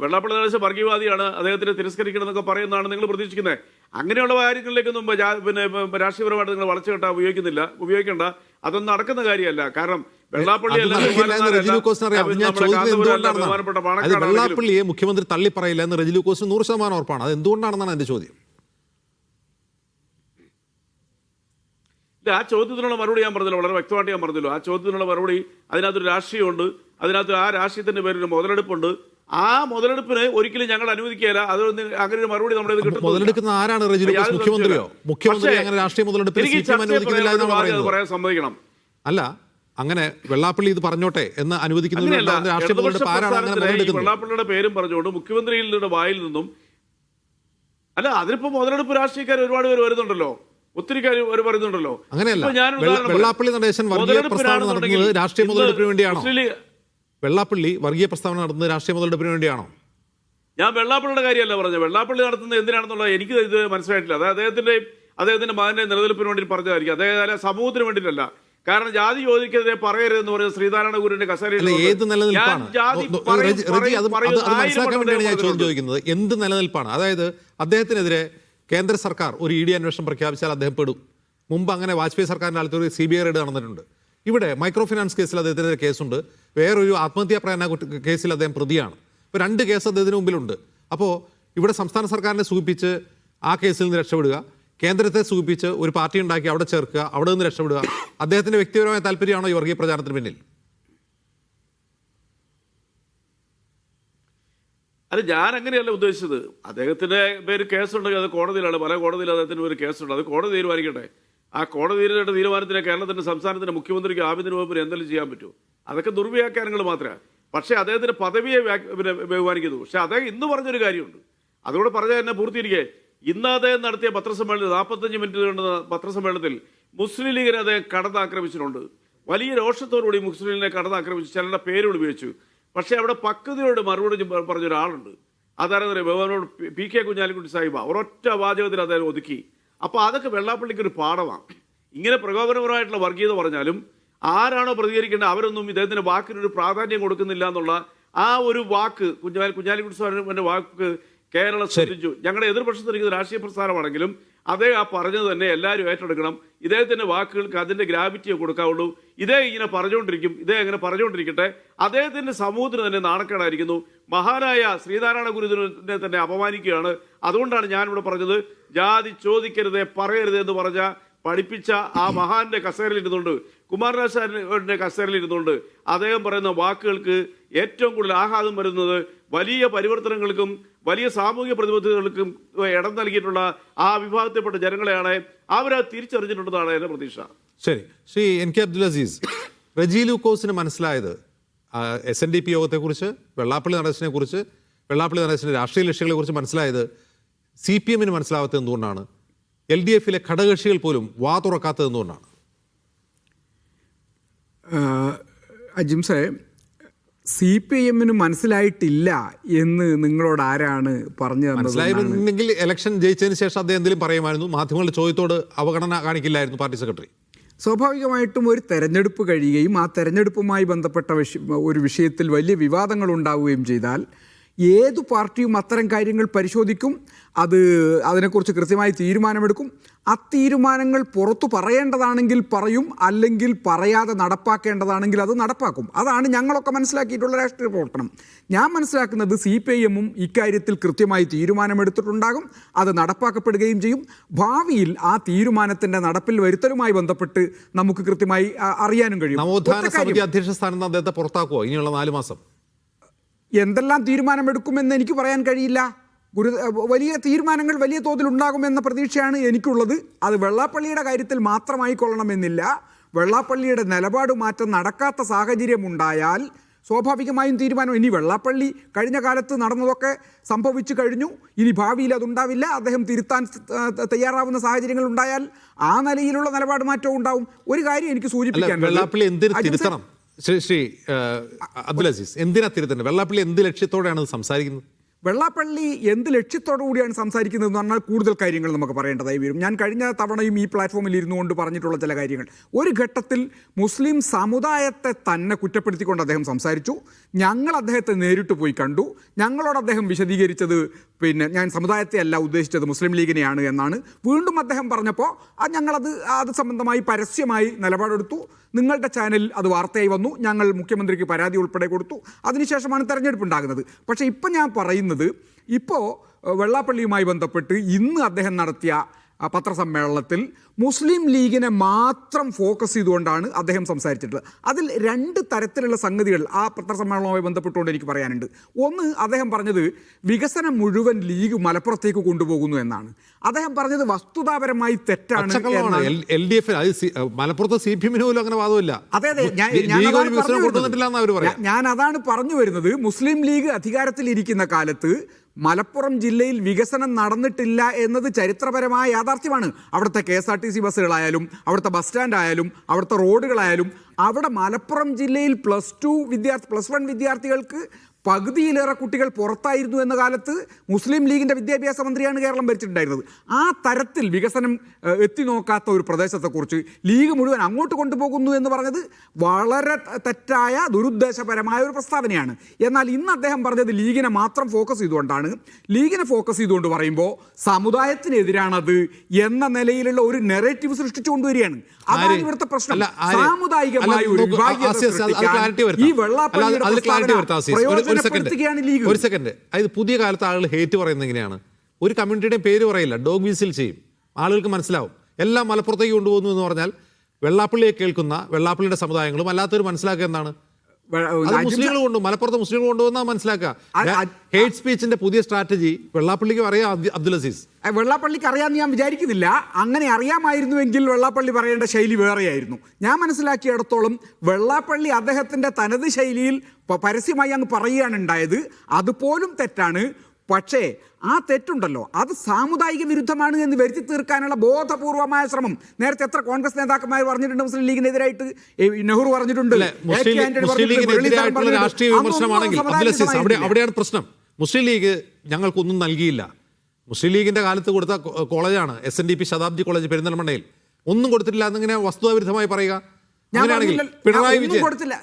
വെള്ളാപ്പള്ളി നടേശൻ വർഗീയവാദിയാണ്, അദ്ദേഹത്തിന് തിരസ്കരിക്കണം എന്നൊക്കെ പറയുന്നതാണ് നിങ്ങൾ പ്രതീക്ഷിക്കുന്നത്. അങ്ങനെയുള്ള കാര്യങ്ങളിലേക്കൊന്നും രാഷ്ട്രീയപരമായിട്ട് നിങ്ങൾ വളച്ചുകെട്ടാൻ ഉപയോഗിക്കേണ്ട. അതൊന്നും നടക്കുന്ന കാര്യമല്ല. കാരണം വെള്ളാപ്പള്ളിയെ മുഖ്യമന്ത്രി തള്ളിപ്പറയില്ല എന്ന് റെജി ലൂക്കോസിന് 100% ഉറപ്പാണ്. അത് എന്തുകൊണ്ടാണെന്നാണ് എന്റെ ചോദ്യം. ആ ചോദ്യത്തിനുള്ള മറുപടി ഞാൻ പറഞ്ഞല്ലോ, വളരെ വ്യക്തമായിട്ട് ഞാൻ പറഞ്ഞല്ലോ. ആ ചോദ്യത്തിനുള്ള മറുപടി, അതിനകത്തൊരു രാഷ്ട്രീയമുണ്ട്, അതിനകത്ത് ആ രാഷ്ട്രീയത്തിന്റെ പേരിൽ മുതലെടുപ്പുണ്ട്. ആ മുതലെടുപ്പിന് ഒരിക്കലും ഞങ്ങൾ അനുവദിക്കുകയില്ല. അതൊന്നും അങ്ങനെ ഒരു മറുപടി നമ്മുടെ മുതലെടുക്കുന്ന ആരാണ്? റെജി ലൂക്കോസ് മുഖ്യമന്ത്രിയോ? മുഖ്യമന്ത്രി അങ്ങനെ രാഷ്ട്രീയ മുതലെടുപ്പ് പറയാൻ സമ്മതിക്കണം. അല്ല, അങ്ങനെ വെള്ളാപ്പള്ളി ഇത് പറഞ്ഞോട്ടെ എന്ന് അനുവദിക്കുന്ന വെള്ളാപ്പള്ളിയുടെ പേരും പറഞ്ഞുകൊണ്ട് മുഖ്യമന്ത്രിയുടെ വായിൽ നിന്നും അല്ല, അതിനിപ്പോ മുതലെടുപ്പ് രാഷ്ട്രീയക്കാർ ഒരുപാട് പേര് വരുന്നുണ്ടല്ലോ, ഒത്തിരി കാര്യം പറയുന്നുണ്ടല്ലോ. അങ്ങനെയല്ല, വെള്ളാപ്പള്ളി നടേശൻ വർഗീയ പ്രസ്താവന നടത്തുന്നത് രാഷ്ട്രീയ മുതലെടുപ്പിന് വേണ്ടിയാണോ? വെള്ളാപ്പള്ളി വർഗീയ പ്രസ്താവന നടത്തുന്നത് രാഷ്ട്രീയ മുതലെടുപ്പിന് വേണ്ടിയാണോ? ഞാൻ വെള്ളാപ്പള്ളിയുടെ കാര്യമല്ല പറഞ്ഞത്. വെള്ളാപ്പള്ളി നടത്തുന്നത് എന്തിനാണെന്നുള്ളത് എനിക്ക് ഇത് മനസ്സിലായിട്ടില്ല. അത് അദ്ദേഹത്തിന്റെ മകന്റെ നിലനിൽപ്പിന് വേണ്ടി പറഞ്ഞതായിരിക്കും. അദ്ദേഹം സമൂഹത്തിന് വേണ്ടിയിട്ടല്ല. കാരണം ജാതി ചോദിക്കെതിരെ പറയരുതെന്ന് പറഞ്ഞ ശ്രീനാരായണ ഗുരുവിന്റെ കസേരയിൽ ഏത് നിലനിൽപ്പാണ് ഞാൻ ചോദിക്കുന്നത്. എന്ത് നിലനിൽപ്പാണ്? അതായത് അദ്ദേഹത്തിനെതിരെ കേന്ദ്ര സർക്കാർ ഒരു ED അന്വേഷണം പ്രഖ്യാപിച്ചാൽ അദ്ദേഹം പെടും. മുമ്പ് അങ്ങനെ വാജ്പേയി സർക്കാരിൻ്റെ കാലത്ത് ഒരു CBI റെയ്ഡ് നടന്നിട്ടുണ്ട്. ഇവിടെ മൈക്രോ ഫിനാൻസ് കേസിൽ അദ്ദേഹത്തിനെതിരെ കേസുണ്ട്, വേറൊരു ആത്മഹത്യാ പ്രേരണ കേസിൽ അദ്ദേഹം പ്രതിയാണ്. ഇപ്പോൾ 2 കേസ് അദ്ദേഹത്തിന് മുമ്പിലുണ്ട്. അപ്പോൾ ഇവിടെ സംസ്ഥാന സർക്കാരിനെ സൂചിപ്പിച്ച് ആ കേസിൽ നിന്ന് രക്ഷപ്പെടുക, കേന്ദ്രത്തെ സൂചിപ്പിച്ച് ഒരു പാർട്ടി ഉണ്ടാക്കി അവിടെ ചേർക്കുക, അവിടെ നിന്ന് രക്ഷപ്പെടുക, അദ്ദേഹത്തിന്റെ വ്യക്തിപരമായ താല്പര്യമാണോ ഈ വർഗീയ പ്രചാരണത്തിന് പിന്നിൽ? അല്ല, ഞാൻ അങ്ങനെയല്ല ഉദ്ദേശിച്ചത്. അദ്ദേഹത്തിന്റെ പേര് കേസുണ്ടെങ്കിൽ അത് കോടതിയിലാണ്. പല കോടതിയിൽ അദ്ദേഹത്തിന് ഒരു കേസുണ്ട്. അത് കോടതി തീരുമാനിക്കട്ടെ. ആ കോടതിയുടെ തീരുമാനത്തിന് കേരളത്തിന്റെ സംസ്ഥാനത്തിന്റെ മുഖ്യമന്ത്രിക്ക് ആഭ്യന്തര വകുപ്പിന് എന്തെങ്കിലും ചെയ്യാൻ പറ്റുമോ? അതൊക്കെ ദുർവ്യാഖ്യാനങ്ങൾ മാത്രമാണ്. പക്ഷേ അദ്ദേഹത്തിന്റെ പദവിയെ ബഹുമാനിക്കുന്നു. പക്ഷെ അദ്ദേഹം ഇന്ന് പറഞ്ഞൊരു കാര്യമുണ്ട്, അതുകൂടെ പറഞ്ഞാൽ എന്നെ പൂർത്തീകരിക്കേ. ഇന്ന് അദ്ദേഹം നടത്തിയ പത്രസമ്മേളനത്തിൽ 45 മിനിറ്റ് നീണ്ട പത്രസമ്മേളനത്തിൽ മുസ്ലിം ലീഗിനെ അദ്ദേഹം കടന്നാക്രമിച്ചിട്ടുണ്ട്. വലിയ രോഷത്തോടുകൂടി മുസ്ലിം ലീഗിനെ കടന്നാക്രമിച്ചു, ചിലരുടെ പേരുകൾ ഉപയോഗിച്ചു. പക്ഷേ അവിടെ പക്വതയോട് മറുപടി പറഞ്ഞ ഒരാളുണ്ട്. അതായത് ബഹുമാനോട് PK കുഞ്ഞാലിക്കുട്ടി സാഹിബ ഒരൊറ്റ വാചകത്തിൽ അദ്ദേഹം ഒതുക്കി. അപ്പോൾ അതൊക്കെ വെള്ളാപ്പള്ളിക്കൊരു പാഠമാണ്. ഇങ്ങനെ പ്രകോപനപരമായിട്ടുള്ള വർഗീയത പറഞ്ഞാലും ആരാണോ പ്രതികരിക്കേണ്ടത് അവരൊന്നും ഇദ്ദേഹത്തിന്റെ വാക്കിനൊരു പ്രാധാന്യം കൊടുക്കുന്നില്ല എന്നുള്ള ആ ഒരു വാക്ക് കുഞ്ഞാലിക്കുട്ടി സാഹിബിന്റെ വാക്ക് കേരളം ശ്രദ്ധിച്ചു. ഞങ്ങളുടെ എതിർപക്ഷത്തിരിക്കുന്ന രാഷ്ട്രീയ പ്രസ്ഥാനമാണെങ്കിലും അദ്ദേഹം ആ പറഞ്ഞത് തന്നെ എല്ലാവരും ഏറ്റെടുക്കണം. ഇദ്ദേഹത്തിന്റെ വാക്കുകൾക്ക് അതിന്റെ ഗ്രാവിറ്റിയെ കൊടുക്കാവുള്ളൂ. ഇങ്ങനെ പറഞ്ഞുകൊണ്ടിരിക്കട്ടെ. അദ്ദേഹത്തിന്റെ സമൂഹത്തിന് തന്നെ നാണക്കേടായിരിക്കുന്നു. മഹാനായ ശ്രീനാരായണ ഗുരുവിനെ തന്നെ അപമാനിക്കുകയാണ്. അതുകൊണ്ടാണ് ഞാനിവിടെ പറഞ്ഞത്, ജാതി ചോദിക്കരുത് പറയരുത് എന്ന് പറഞ്ഞ പഠിപ്പിച്ച ആ മഹാന്റെ കസേരയിൽ ഇരുന്നുകൊണ്ട്, കുമാരനാശാന്റെ കസേരയിൽ ഇരുന്നുകൊണ്ട് അദ്ദേഹം പറയുന്ന വാക്കുകൾക്ക് ഏറ്റവും കൂടുതൽ ആഘാതം വരുന്നത് വലിയ പരിവർത്തനങ്ങൾക്കും വലിയ സാമൂഹിക പ്രതിബദ്ധതകൾക്കും ഇടം നൽകിയിട്ടുള്ള ആ വിഭാഗത്തിൽപ്പെട്ട ജനങ്ങളെയാണ്. അവരത് തിരിച്ചറിഞ്ഞിട്ടുണ്ടെന്നാണ് എൻ്റെ പ്രതീക്ഷ. ശരി, ശ്രീ NK അബ്ദുൽ അസീസ്, റെജി ലൂക്കോസിന് മനസ്സിലായത് SNDP യോഗത്തെക്കുറിച്ച്, വെള്ളാപ്പള്ളി നടേശനെ കുറിച്ച്, വെള്ളാപ്പള്ളി നടേശൻ്റെ രാഷ്ട്രീയ ലക്ഷ്യങ്ങളെ കുറിച്ച് മനസ്സിലായത് CPM മനസ്സിലാവാത്തത് എന്തുകൊണ്ടാണ്? LDF-ലെ ഘടകകക്ഷികൾ പോലും വാ തുറക്കാത്തത് എന്തുകൊണ്ടാണ്? അജിംസെ, CPM മനസ്സിലായിട്ടില്ല എന്ന് നിങ്ങളോട് ആരാണ് പറഞ്ഞു തന്നത്? മനസ്സിലായിരുന്നെങ്കിൽ ഇലക്ഷൻ ജയിച്ചതിന് ശേഷം അദ്ദേഹം എന്തെങ്കിലും പറയുമായിരുന്നു, മാധ്യമങ്ങളുടെ ചോദ്യത്തോട് അവഗണന കാണിക്കില്ലായിരുന്നു പാർട്ടി സെക്രട്ടറി. സ്വാഭാവികമായിട്ടും ഒരു തെരഞ്ഞെടുപ്പ് കഴിയുകയും ആ തെരഞ്ഞെടുപ്പുമായി ബന്ധപ്പെട്ട ഒരു വിഷയത്തിൽ വലിയ വിവാദങ്ങൾ ഉണ്ടാവുകയും ചെയ്താൽ ഏതു പാർട്ടിയും അത്തരം കാര്യങ്ങൾ പരിശോധിക്കും, അതിനെക്കുറിച്ച് കൃത്യമായി തീരുമാനമെടുക്കും. ആ തീരുമാനങ്ങൾ പുറത്തു പറയേണ്ടതാണെങ്കിൽ പറയും, അല്ലെങ്കിൽ പറയാതെ നടപ്പാക്കേണ്ടതാണെങ്കിൽ അത് നടപ്പാക്കും. അതാണ് ഞങ്ങളൊക്കെ മനസ്സിലാക്കിയിട്ടുള്ള രാഷ്ട്രീയ പ്രവർത്തനം. ഞാൻ മനസ്സിലാക്കുന്നത് CPIM-ഉം ഇക്കാര്യത്തിൽ കൃത്യമായി തീരുമാനമെടുത്തിട്ടുണ്ടാകും, അത് നടപ്പാക്കപ്പെടുകയും ചെയ്യും. ഭാവിയിൽ ആ തീരുമാനത്തിൻ്റെ നടപ്പിൽ വരുത്തലുമായി ബന്ധപ്പെട്ട് നമുക്ക് കൃത്യമായി അറിയാനും കഴിയും. നവോത്ഥാന സമിതി അധ്യക്ഷ സ്ഥാനം അദ്ദേഹത്തെ പുറത്താക്കുമോ ഇനിയുള്ള 4 മാസം? എന്തെല്ലാം തീരുമാനമെടുക്കുമെന്ന് എനിക്ക് പറയാൻ കഴിയില്ല. വലിയ തീരുമാനങ്ങൾ വലിയ തോതിൽ ഉണ്ടാകുമെന്ന പ്രതീക്ഷയാണ് എനിക്കുള്ളത്. അത് വെള്ളാപ്പള്ളിയുടെ കാര്യത്തിൽ മാത്രമായി കൊള്ളണമെന്നില്ല. വെള്ളാപ്പള്ളിയുടെ നിലപാട് മാറ്റം നടക്കാത്ത സാഹചര്യം ഉണ്ടായാൽ സ്വാഭാവികമായും തീരുമാനം. ഇനി വെള്ളാപ്പള്ളി കഴിഞ്ഞ കാലത്ത് നടന്നതൊക്കെ സംഭവിച്ചു കഴിഞ്ഞു, ഇനി ഭാവിയിൽ അതുണ്ടാവില്ല. അദ്ദേഹം തിരുത്താൻ തയ്യാറാവുന്ന സാഹചര്യങ്ങൾ ഉണ്ടായാൽ ആ നിലയിലുള്ള നിലപാട് മാറ്റവും ഉണ്ടാവും. ഒരു കാര്യം എനിക്ക് സൂചിപ്പിക്കാൻ, വെള്ളാപ്പള്ളി എന്തിനു തിരുത്തണം? ശ്രീ അബ്ദുൽ അസീസ്, എന്തിനാ തിരുത്തുന്നത്? വെള്ളാപ്പള്ളി എന്ത് ലക്ഷ്യത്തോടെയാണ് സംസാരിക്കുന്നത്? വെള്ളാപ്പള്ളി എന്ത് ലക്ഷ്യത്തോടു കൂടിയാണ് സംസാരിക്കുന്നത് എന്ന് പറഞ്ഞാൽ കൂടുതൽ കാര്യങ്ങൾ നമുക്ക് പറയേണ്ടതായി വരും. ഞാൻ കഴിഞ്ഞ തവണയും ഈ പ്ലാറ്റ്ഫോമിൽ ഇരുന്നു കൊണ്ട് പറഞ്ഞിട്ടുള്ള ചില കാര്യങ്ങൾ, ഒരു ഘട്ടത്തിൽ മുസ്ലിം സമുദായത്തെ തന്നെ കുറ്റപ്പെടുത്തിക്കൊണ്ട് അദ്ദേഹം സംസാരിച്ചു. ഞങ്ങൾ അദ്ദേഹത്തെ നേരിട്ട് പോയി കണ്ടു. ഞങ്ങളോട് അദ്ദേഹം വിശദീകരിച്ചത് ഞാൻ സമുദായത്തെ അല്ല ഉദ്ദേശിച്ചത്, മുസ്ലിം ലീഗിനെയാണ് എന്നാണ്. വീണ്ടും അദ്ദേഹം പറഞ്ഞപ്പോൾ അത് സംബന്ധമായി പരസ്യമായി നിലപാടെടുത്തു. നിങ്ങളുടെ ചാനലിൽ അത് വാർത്തയായി വന്നു. ഞങ്ങൾ മുഖ്യമന്ത്രിക്ക് പരാതി ഉൾപ്പെടെ കൊടുത്തു. അതിനുശേഷമാണ് തെരഞ്ഞെടുപ്പ് ഉണ്ടാകുന്നത്. പക്ഷേ ഇപ്പം ഞാൻ പറയുന്നത്, ഇപ്പോൾ വെള്ളാപ്പള്ളിയുമായി ബന്ധപ്പെട്ട് ഇന്ന് അദ്ദേഹം നടത്തിയ പത്രസമ്മേളനത്തിൽ മുസ്ലിം ലീഗിനെ മാത്രം ഫോക്കസ് ചെയ്തുകൊണ്ടാണ് അദ്ദേഹം സംസാരിച്ചിട്ടുള്ളത്. അതിൽ 2 തരത്തിലുള്ള സംഗതികൾ ആ പത്രസമ്മേളനവുമായി ബന്ധപ്പെട്ടുകൊണ്ട് എനിക്ക് പറയാനുണ്ട്. ഒന്ന്, അദ്ദേഹം പറഞ്ഞത് വികസനം മുഴുവൻ ലീഗ് മലപ്പുറത്തേക്ക് കൊണ്ടുപോകുന്നു എന്നാണ്. അദ്ദേഹം പറഞ്ഞത് വസ്തുതാപരമായി തെറ്റാണ്. മലപ്പുറത്ത് CPM-ന് പോലും അങ്ങനെ വാദമില്ല. അതെ, ഞാൻ അതാണ് പറഞ്ഞു വരുന്നത്. മുസ്ലിം ലീഗ് അധികാരത്തിലിരിക്കുന്ന കാലത്ത് മലപ്പുറം ജില്ലയിൽ വികസനം നടന്നിട്ടില്ല എന്നത് ചരിത്രപരമായ യാഥാർത്ഥ്യമാണ്. അവിടുത്തെ KSRTC ബസ്സുകളായാലും അവിടുത്തെ ബസ് സ്റ്റാൻഡായാലും അവിടുത്തെ റോഡുകളായാലും അവിടെ മലപ്പുറം ജില്ലയിൽ +1 വിദ്യാർത്ഥികൾക്ക് പകുതിയിലേറെ കുട്ടികൾ പുറത്തായിരുന്നു എന്ന കാലത്ത് മുസ്ലിം ലീഗിൻ്റെ വിദ്യാഭ്യാസ മന്ത്രിയാണ് കേരളം ഭരിച്ചിട്ടുണ്ടായിരുന്നത്. ആ തരത്തിൽ വികസനം എത്തി നോക്കാത്ത ഒരു പ്രദേശത്തെക്കുറിച്ച് ലീഗ് മുഴുവൻ അങ്ങോട്ട് കൊണ്ടുപോകുന്നു എന്ന് പറഞ്ഞത് വളരെ തെറ്റായ ദുരുദ്ദേശപരമായ ഒരു പ്രസ്താവനയാണ്. എന്നാൽ ഇന്ന് അദ്ദേഹം പറഞ്ഞത് ലീഗിനെ മാത്രം ഫോക്കസ് ചെയ്തുകൊണ്ടാണ്. ലീഗിനെ ഫോക്കസ് ചെയ്തുകൊണ്ട് പറയുമ്പോൾ സമുദായത്തിനെതിരാണത് എന്ന നിലയിലുള്ള ഒരു നെറേറ്റീവ് സൃഷ്ടിച്ചു കൊണ്ടുവരികയാണ്. അതാണ് ഇവിടുത്തെ പ്രശ്നം. സാമുദായികമായ ഒരു ഈ വെള്ളാപ്പള്ളിയുടെ ഒരു സെക്കൻഡ്, അതായത് പുതിയ കാലത്ത് ആളുകൾ ഹേറ്റ് പറയുന്നത് എങ്ങനെയാണ്? ഒരു കമ്മ്യൂണിറ്റിയുടെയും പേര് പറയില്ല, ഡോഗ് വിസിൽ ചെയ്യും, ആളുകൾക്ക് മനസ്സിലാവും. എല്ലാം മലപ്പുറത്തേക്ക് കൊണ്ടുപോകുന്നു എന്ന് പറഞ്ഞാൽ വെള്ളാപ്പള്ളിയെ കേൾക്കുന്ന വെള്ളാപ്പള്ളിയുടെ സമുദായങ്ങളും അല്ലാത്തവർ മനസ്സിലാക്കുക എന്താണ്? മുസ്ലിങ്ങൾ കൊണ്ടു മലപ്പുറത്ത് മുസ്ലിങ്ങൾ കൊണ്ടുവന്നാ മനസ്സിലാക്കുക. ഹേറ്റ് സ്പീച്ചിന്റെ പുതിയ സ്ട്രാറ്റജി വെള്ളാപ്പള്ളിക്ക് അറിയാം. അബ്ദുൽ അസീസ്, വെള്ളാപ്പള്ളിക്ക് അറിയാമെന്ന് ഞാൻ വിചാരിക്കുന്നില്ല. അങ്ങനെ അറിയാമായിരുന്നുവെങ്കിൽ വെള്ളാപ്പള്ളി പറയേണ്ട ശൈലി വേറെയായിരുന്നു. ഞാൻ മനസ്സിലാക്കിയിടത്തോളം വെള്ളാപ്പള്ളി അദ്ദേഹത്തിൻ്റെ തനത് ശൈലിയിൽ പരസ്യമായി അങ്ങ് പറയുകയാണ് ഉണ്ടായത്. അതുപോലും തെറ്റാണ്. പക്ഷേ ആ തെറ്റുണ്ടല്ലോ, അത് സാമുദായിക വിരുദ്ധമാണ് എന്ന് വരുത്തി തീർക്കാനുള്ള ബോധപൂർവമായ ശ്രമം നേരത്തെ എത്ര കോൺഗ്രസ് നേതാക്കന്മാർ പറഞ്ഞിട്ടുണ്ട്. മുസ്ലിം ലീഗിനെതിരായിട്ട് നെഹ്റു പറഞ്ഞിട്ടുണ്ട്. രാഷ്ട്രീയ വിമർശനമാണെങ്കിൽ അവിടെയാണ് പ്രശ്നം. മുസ്ലിം ലീഗ് ഞങ്ങൾക്കൊന്നും നൽകിയില്ല. മുസ്ലിം ലീഗിന്റെ കാലത്ത് കൊടുത്ത കോളേജാണ് SNDP ശതാബ്ദി കോളേജ് പെരിന്തൽമണ്ണയിൽ. ഒന്നും കൊടുത്തിട്ടില്ല എന്നിങ്ങനെ വസ്തുതാവിരുദ്ധമായി പറയുക. അങ്ങനെയാണെങ്കിൽ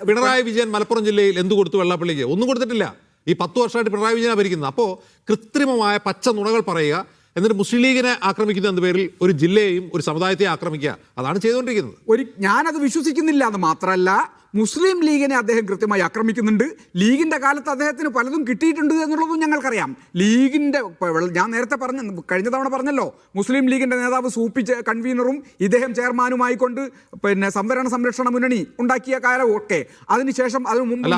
പിണറായി വിജയൻ മലപ്പുറം ജില്ലയിൽ എന്ത് കൊടുത്തു? വെള്ളാപ്പള്ളിക്ക് ഒന്നും കൊടുത്തിട്ടില്ല. ഈ 10 വർഷമായിട്ട് പിണറായി വിജയനാണ് ഭരിക്കുന്നത്. അപ്പോൾ കൃത്രിമമായ പച്ച നുണകൾ പറയുക, എന്നിട്ട് മുസ്ലിം ലീഗിനെ ആക്രമിക്കുന്ന എന്ന പേരിൽ ഒരു ജില്ലയെയും ഒരു സമുദായത്തെ ആക്രമിക്കുക, അതാണ് ചെയ്തുകൊണ്ടിരിക്കുന്നത്. ഞാനത് വിശ്വസിക്കുന്നില്ല. അത് മാത്രമല്ല, മുസ്ലിം ലീഗിനെ അദ്ദേഹം കൃത്യമായി ആക്രമിക്കുന്നുണ്ട്. ലീഗിൻ്റെ കാലത്ത് അദ്ദേഹത്തിന് പലതും കിട്ടിയിട്ടുണ്ട് എന്നുള്ളതും ഞങ്ങൾക്കറിയാം. ലീഗിൻ്റെ ഞാൻ നേരത്തെ കഴിഞ്ഞ തവണ പറഞ്ഞല്ലോ, മുസ്ലിം ലീഗിൻ്റെ നേതാവ് സൂപ്പി കൺവീനറും ഇദ്ദേഹം ചെയർമാനുമായിക്കൊണ്ട് സംവരണ സംരക്ഷണ മുന്നണി ഉണ്ടാക്കിയ കാലമൊക്കെ അതിനുശേഷം അതിനു മുമ്പ്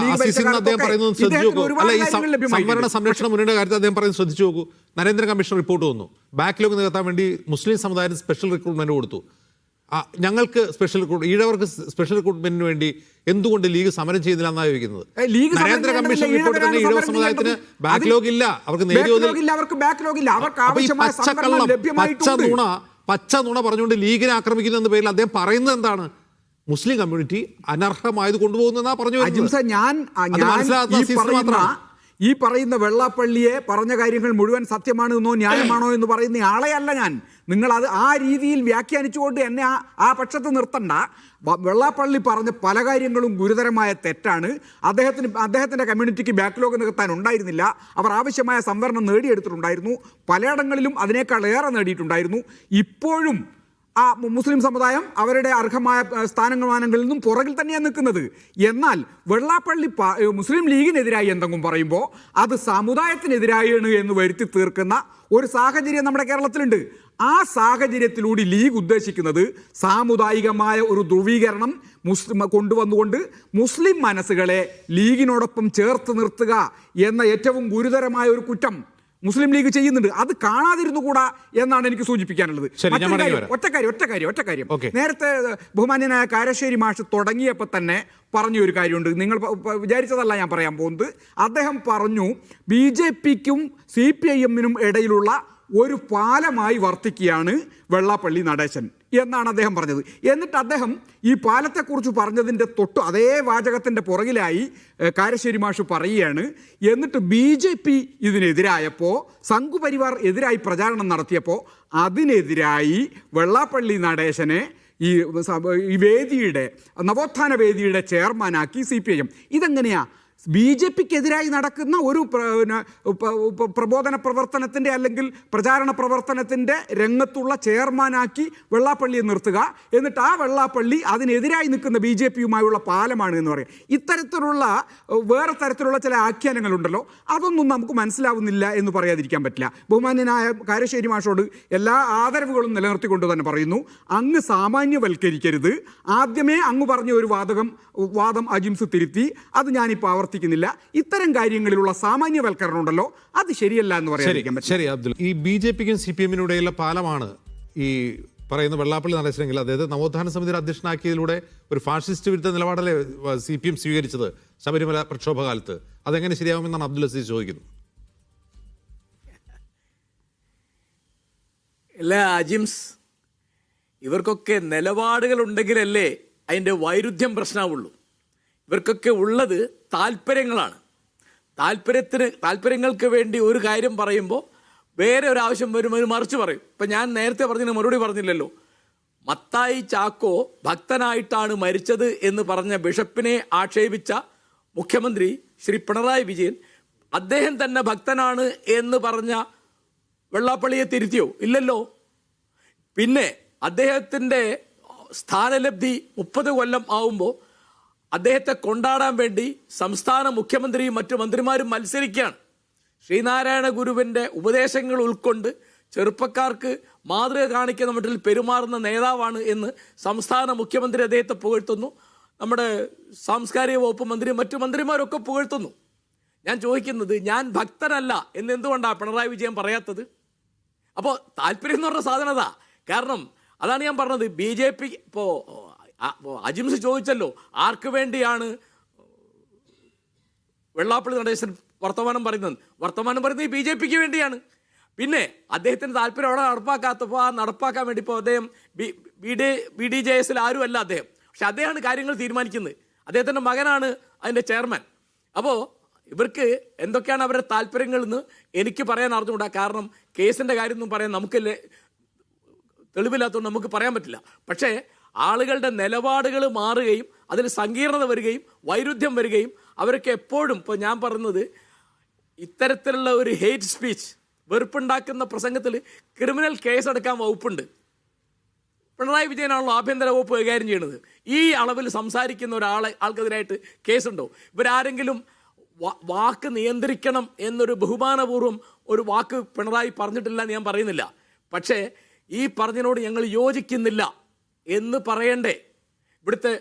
സംവരണ സംരക്ഷണ മുന്നണിയുടെ കാര്യത്തിൽ അദ്ദേഹം പറയുന്നത് ശ്രദ്ധിച്ചു നോക്കൂ. നരേന്ദ്ര കമ്മീഷൻ റിപ്പോർട്ട് വന്നു. ബാക്ക്ലോഗ് നികത്താൻ വേണ്ടി മുസ്ലിം സമുദായത്തിന് സ്പെഷ്യൽ റിക്രൂട്ട്മെന്റ് കൊടുത്തു. ഞങ്ങൾക്ക് സ്പെഷ്യൽ ഈഴവർക്ക് സ്പെഷ്യൽ റിക്രൂട്ട്മെന്റിന് വേണ്ടി എന്തുകൊണ്ട് ലീഗ് സമരം ചെയ്യുന്നില്ല എന്നാണ് ചോദിക്കുന്നത്. നരേന്ദ്ര കമ്മീഷൻ റിപ്പോർട്ട് തന്നെ ഈഴവ സമുദായത്തിന് ബാക്ക്ലോഗ് ഇല്ല, അവർക്ക് പച്ച നുണ പറഞ്ഞുകൊണ്ട് ലീഗിനെ ആക്രമിക്കുന്നു എന്ന പേരിൽ അദ്ദേഹം പറയുന്നത് എന്താണ്? മുസ്ലിം കമ്മ്യൂണിറ്റി അനർഹമായത് കൊണ്ടുപോകുന്ന പറഞ്ഞു. ഈ പറയുന്ന വെള്ളാപ്പള്ളിയെ പറഞ്ഞ കാര്യങ്ങൾ മുഴുവൻ സത്യമാണെന്നോ ന്യായമാണോ എന്ന് പറയുന്ന ആളെയല്ല ഞാൻ. നിങ്ങൾ അത് ആ രീതിയിൽ വ്യാഖ്യാനിച്ചുകൊണ്ട് എന്നെ ആ പക്ഷത്ത് നിർത്തണ്ട. വെള്ളാപ്പള്ളി പറഞ്ഞ പല കാര്യങ്ങളും ഗുരുതരമായ തെറ്റാണ്. അദ്ദേഹത്തിൻ്റെ കമ്മ്യൂണിറ്റിക്ക് ബാക്ക്ലോഗ് നികത്താൻ ഉണ്ടായിരുന്നില്ല. അവർ ആവശ്യമായ സംവരണം നേടിയെടുത്തിട്ടുണ്ടായിരുന്നു. പലയിടങ്ങളിലും അതിനേക്കാൾ ഏറെ നേടിയിട്ടുണ്ടായിരുന്നു. ഇപ്പോഴും ആ മുസ്ലിം സമുദായം അവരുടെ അർഹമായ സ്ഥാനമാനങ്ങളിൽ നിന്നും പുറകിൽ തന്നെയാണ് നിൽക്കുന്നത്. എന്നാൽ വെള്ളാപ്പള്ളി മുസ്ലിം ലീഗിനെതിരായി എന്തെങ്കിലും പറയുമ്പോൾ അത് സമുദായത്തിനെതിരായാണ് എന്ന് വരുത്തി തീർക്കുന്ന ഒരു സാഹചര്യം നമ്മുടെ കേരളത്തിലുണ്ട്. ആ സാഹചര്യത്തിലൂടെ ലീഗ് ഉദ്ദേശിക്കുന്നത് സാമുദായികമായ ഒരു ധ്രുവീകരണം കൊണ്ടുവന്നുകൊണ്ട് മുസ്ലിം മനസ്സുകളെ ലീഗിനോടൊപ്പം ചേർത്ത് നിർത്തുക എന്ന ഏറ്റവും ഗുരുതരമായ ഒരു കുറ്റം മുസ്ലിം ലീഗ് ചെയ്യുന്നുണ്ട്. അത് കാണാതിരുന്നുകൂടാ എന്നാണ് എനിക്ക് സൂചിപ്പിക്കാനുള്ളത്. ഒറ്റ കാര്യം നേരത്തെ ബഹുമാന്യനായ കാരശ്ശേരി മാഷ് തുടങ്ങിയപ്പോൾ തന്നെ പറഞ്ഞ ഒരു കാര്യമുണ്ട്. നിങ്ങൾ വിചാരിച്ചതല്ല ഞാൻ പറയാൻ പോകുന്നത്. അദ്ദേഹം പറഞ്ഞു BJPക്കും CPIM-നും ഇടയിലുള്ള ഒരു പാലമായി വർത്തിക്കുകയാണ് വെള്ളാപ്പള്ളി നടേശൻ എന്നാണ് അദ്ദേഹം പറഞ്ഞത്. എന്നിട്ട് അദ്ദേഹം ഈ പാലത്തെക്കുറിച്ച് പറഞ്ഞതിൻ്റെ അതേ വാചകത്തിൻ്റെ പുറകിലായി കാരശ്ശേരി മാഷ് പറയുകയാണ്, എന്നിട്ട് BJP ഇതിനെതിരായപ്പോൾ, സംഘുപരിവാർ എതിരായി പ്രചാരണം നടത്തിയപ്പോൾ അതിനെതിരായി വെള്ളാപ്പള്ളി നടേശനെ ഈ വേദിയുടെ നവോത്ഥാന വേദിയുടെ ചെയർമാനാക്കി CPIM. ഇതെങ്ങനെയാ BJPക്കെതിരായി നടക്കുന്ന ഒരു പ്രബോധന പ്രവർത്തനത്തിൻ്റെ അല്ലെങ്കിൽ പ്രചാരണ പ്രവർത്തനത്തിൻ്റെ രംഗത്തുള്ള ചെയർമാനാക്കി വെള്ളാപ്പള്ളിയെ നിർത്തുക, എന്നിട്ട് ആ വെള്ളാപ്പള്ളി അതിനെതിരായി നിൽക്കുന്ന BJPയുമായുള്ള പാലമാണ് എന്ന് പറയും? ഇത്തരത്തിലുള്ള വേറെ തരത്തിലുള്ള ചില ആഖ്യാനങ്ങളുണ്ടല്ലോ, അതൊന്നും നമുക്ക് മനസ്സിലാവുന്നില്ല എന്ന് പറയാതിരിക്കാൻ പറ്റില്ല. ബഹുമാന്യനായ കാരശ്ശേരി മാഷോട് എല്ലാ ആദരവുകളും നിലനിർത്തിക്കൊണ്ട് തന്നെ പറയുന്നു, അങ്ങ് സാമാന്യവൽക്കരിക്കരുത്. ആദ്യമേ അങ്ങ് പറഞ്ഞ ഒരു വാദം അജിംസ് തിരുത്തി, അത് ഞാനിപ്പോൾ ആവർത്തിക്കുന്നില്ല. ഇത്തരം കാര്യങ്ങളിലുള്ള സാമാന്യവൽക്കരണം ഉണ്ടല്ലോ, അത് ശരിയല്ല എന്ന് പറയാൻ പറ്റും. ശരി അബ്ദുൽ, ഈ BJPക്കും CPM-നും ഇടയിലുള്ള പാലമാണ് ഈ പറയുന്ന വെള്ളാപ്പള്ളി നടേശനെങ്കിൽ, അതായത് നവോത്ഥാന സമിതിയുടെ അധ്യക്ഷനാക്കിയതിലൂടെ ഒരു ഫാഷിസ്റ്റ് വിരുദ്ധ നിലപാടല്ലേ CPM സ്വീകരിച്ചത് ശബരിമല പ്രക്ഷോഭകാലത്ത്? അതെങ്ങനെ ശരിയാവുമെന്നാണ് അബ്ദുൽ അസീസ് ചോദിക്കുന്നത്. അല്ല അജിംസ്, ഇവർക്കൊക്കെ നിലപാടുകൾ ഉണ്ടെങ്കിലല്ലേ അതിൻ്റെ വൈരുദ്ധ്യം പ്രശ്നമുള്ളൂ. ഇവർക്കൊക്കെ ഉള്ളത് താല്പര്യങ്ങളാണ്. താല്പര്യങ്ങൾക്ക് വേണ്ടി ഒരു കാര്യം പറയുമ്പോൾ വേറെ ഒരു ആവശ്യം വരുമ്പോൾ മറിച്ച് പറയും. ഇപ്പം ഞാൻ നേരത്തെ പറഞ്ഞതിന് മറുപടി പറഞ്ഞില്ലല്ലോ. മത്തായി ചാക്കോ ഭക്തനായിട്ടാണ് മരിച്ചത് എന്ന് പറഞ്ഞ ബിഷപ്പിനെ ആക്ഷേപിച്ച മുഖ്യമന്ത്രി ശ്രീ പിണറായി വിജയൻ അദ്ദേഹം തന്നെ ഭക്തനാണ് എന്ന് പറഞ്ഞ വെള്ളാപ്പള്ളിയെ തിരുത്തിയോ? ഇല്ലല്ലോ. പിന്നെ അദ്ദേഹത്തിൻ്റെ സ്ഥാനലബ്ധി 30 കൊല്ലം ആവുമ്പോൾ അദ്ദേഹത്തെ കൊണ്ടാടാൻ വേണ്ടി സംസ്ഥാന മുഖ്യമന്ത്രിയും മറ്റു മന്ത്രിമാരും മത്സരിക്കുകയാണ്. ശ്രീനാരായണ ഗുരുവിൻ്റെ ഉപദേശങ്ങൾ ഉൾക്കൊണ്ട് ചെറുപ്പക്കാർക്ക് മാതൃക കാണിക്കുന്ന മട്ടിൽ പെരുമാറുന്ന നേതാവാണ് എന്ന് സംസ്ഥാന മുഖ്യമന്ത്രി അദ്ദേഹത്തെ പുകഴ്ത്തുന്നു. നമ്മുടെ സാംസ്കാരിക വകുപ്പ് മന്ത്രിയും മറ്റു മന്ത്രിമാരൊക്കെ പുകഴ്ത്തുന്നു. ഞാൻ ചോദിക്കുന്നത്, ഞാൻ ഭക്തനല്ല എന്ന് എന്തുകൊണ്ടാണ് പിണറായി വിജയൻ പറയാത്തത്? അപ്പോൾ താല്പര്യം എന്ന് പറഞ്ഞ സാധനതാ. കാരണം അതാണ് ഞാൻ പറഞ്ഞത്, BJP ഇപ്പോൾ അജിംസ് ചോദിച്ചല്ലോ ആർക്ക് വേണ്ടിയാണ് വെള്ളാപ്പള്ളി നടേശൻ വർത്തമാനം പറയുന്നത് ഈ BJPക്ക് വേണ്ടിയാണ്. പിന്നെ അദ്ദേഹത്തിന് താല്പര്യം അവിടെ നടപ്പാക്കാത്തപ്പോൾ ആ നടപ്പാക്കാൻ വേണ്ടി ഇപ്പോൾ അദ്ദേഹം BDJS ആരുമല്ല അദ്ദേഹം, പക്ഷെ അദ്ദേഹമാണ് കാര്യങ്ങൾ തീരുമാനിക്കുന്നത്. അദ്ദേഹത്തിൻ്റെ മകനാണ് അതിൻ്റെ ചെയർമാൻ. അപ്പോൾ ഇവർക്ക് എന്തൊക്കെയാണ് അവരുടെ താല്പര്യങ്ങളെന്ന് എനിക്ക് പറയാൻ അറിഞ്ഞുകൂടാ. കാരണം കേസിൻ്റെ കാര്യമൊന്നും പറയാൻ നമുക്കല്ലേ തെളിവില്ലാത്തതുകൊണ്ട് നമുക്ക് പറയാൻ പറ്റില്ല. പക്ഷേ ആളുകളുടെ നിലപാടുകൾ മാറുകയും അതിൽ സങ്കീർണത വരികയും വൈരുദ്ധ്യം വരികയും അവരൊക്കെ എപ്പോഴും, ഇപ്പോൾ ഞാൻ പറയുന്നത്, ഇത്തരത്തിലുള്ള ഒരു ഹെയ്റ്റ് സ്പീച്ച്, വെറുപ്പുണ്ടാക്കുന്ന പ്രസംഗത്തിൽ ക്രിമിനൽ കേസെടുക്കാൻ വകുപ്പുണ്ട്. പിണറായി വിജയനാണല്ലോ ആഭ്യന്തര വകുപ്പ് കൈകാര്യം ചെയ്യുന്നത്. ഈ അളവിൽ സംസാരിക്കുന്ന ആൾക്കെതിരായിട്ട് കേസുണ്ടോ? ഇവരാരെങ്കിലും വാക്ക് നിയന്ത്രിക്കണം എന്നൊരു ബഹുമാനപൂർവ്വം ഒരു വാക്ക് പിണറായി പറഞ്ഞിട്ടില്ല എന്ന് ഞാൻ പറയുന്നില്ല. പക്ഷേ ഈ പറഞ്ഞതിനോട് ഞങ്ങൾ യോജിക്കുന്നില്ല എന്ന് പറയണ്ടേ? ഇവിടുത്തെ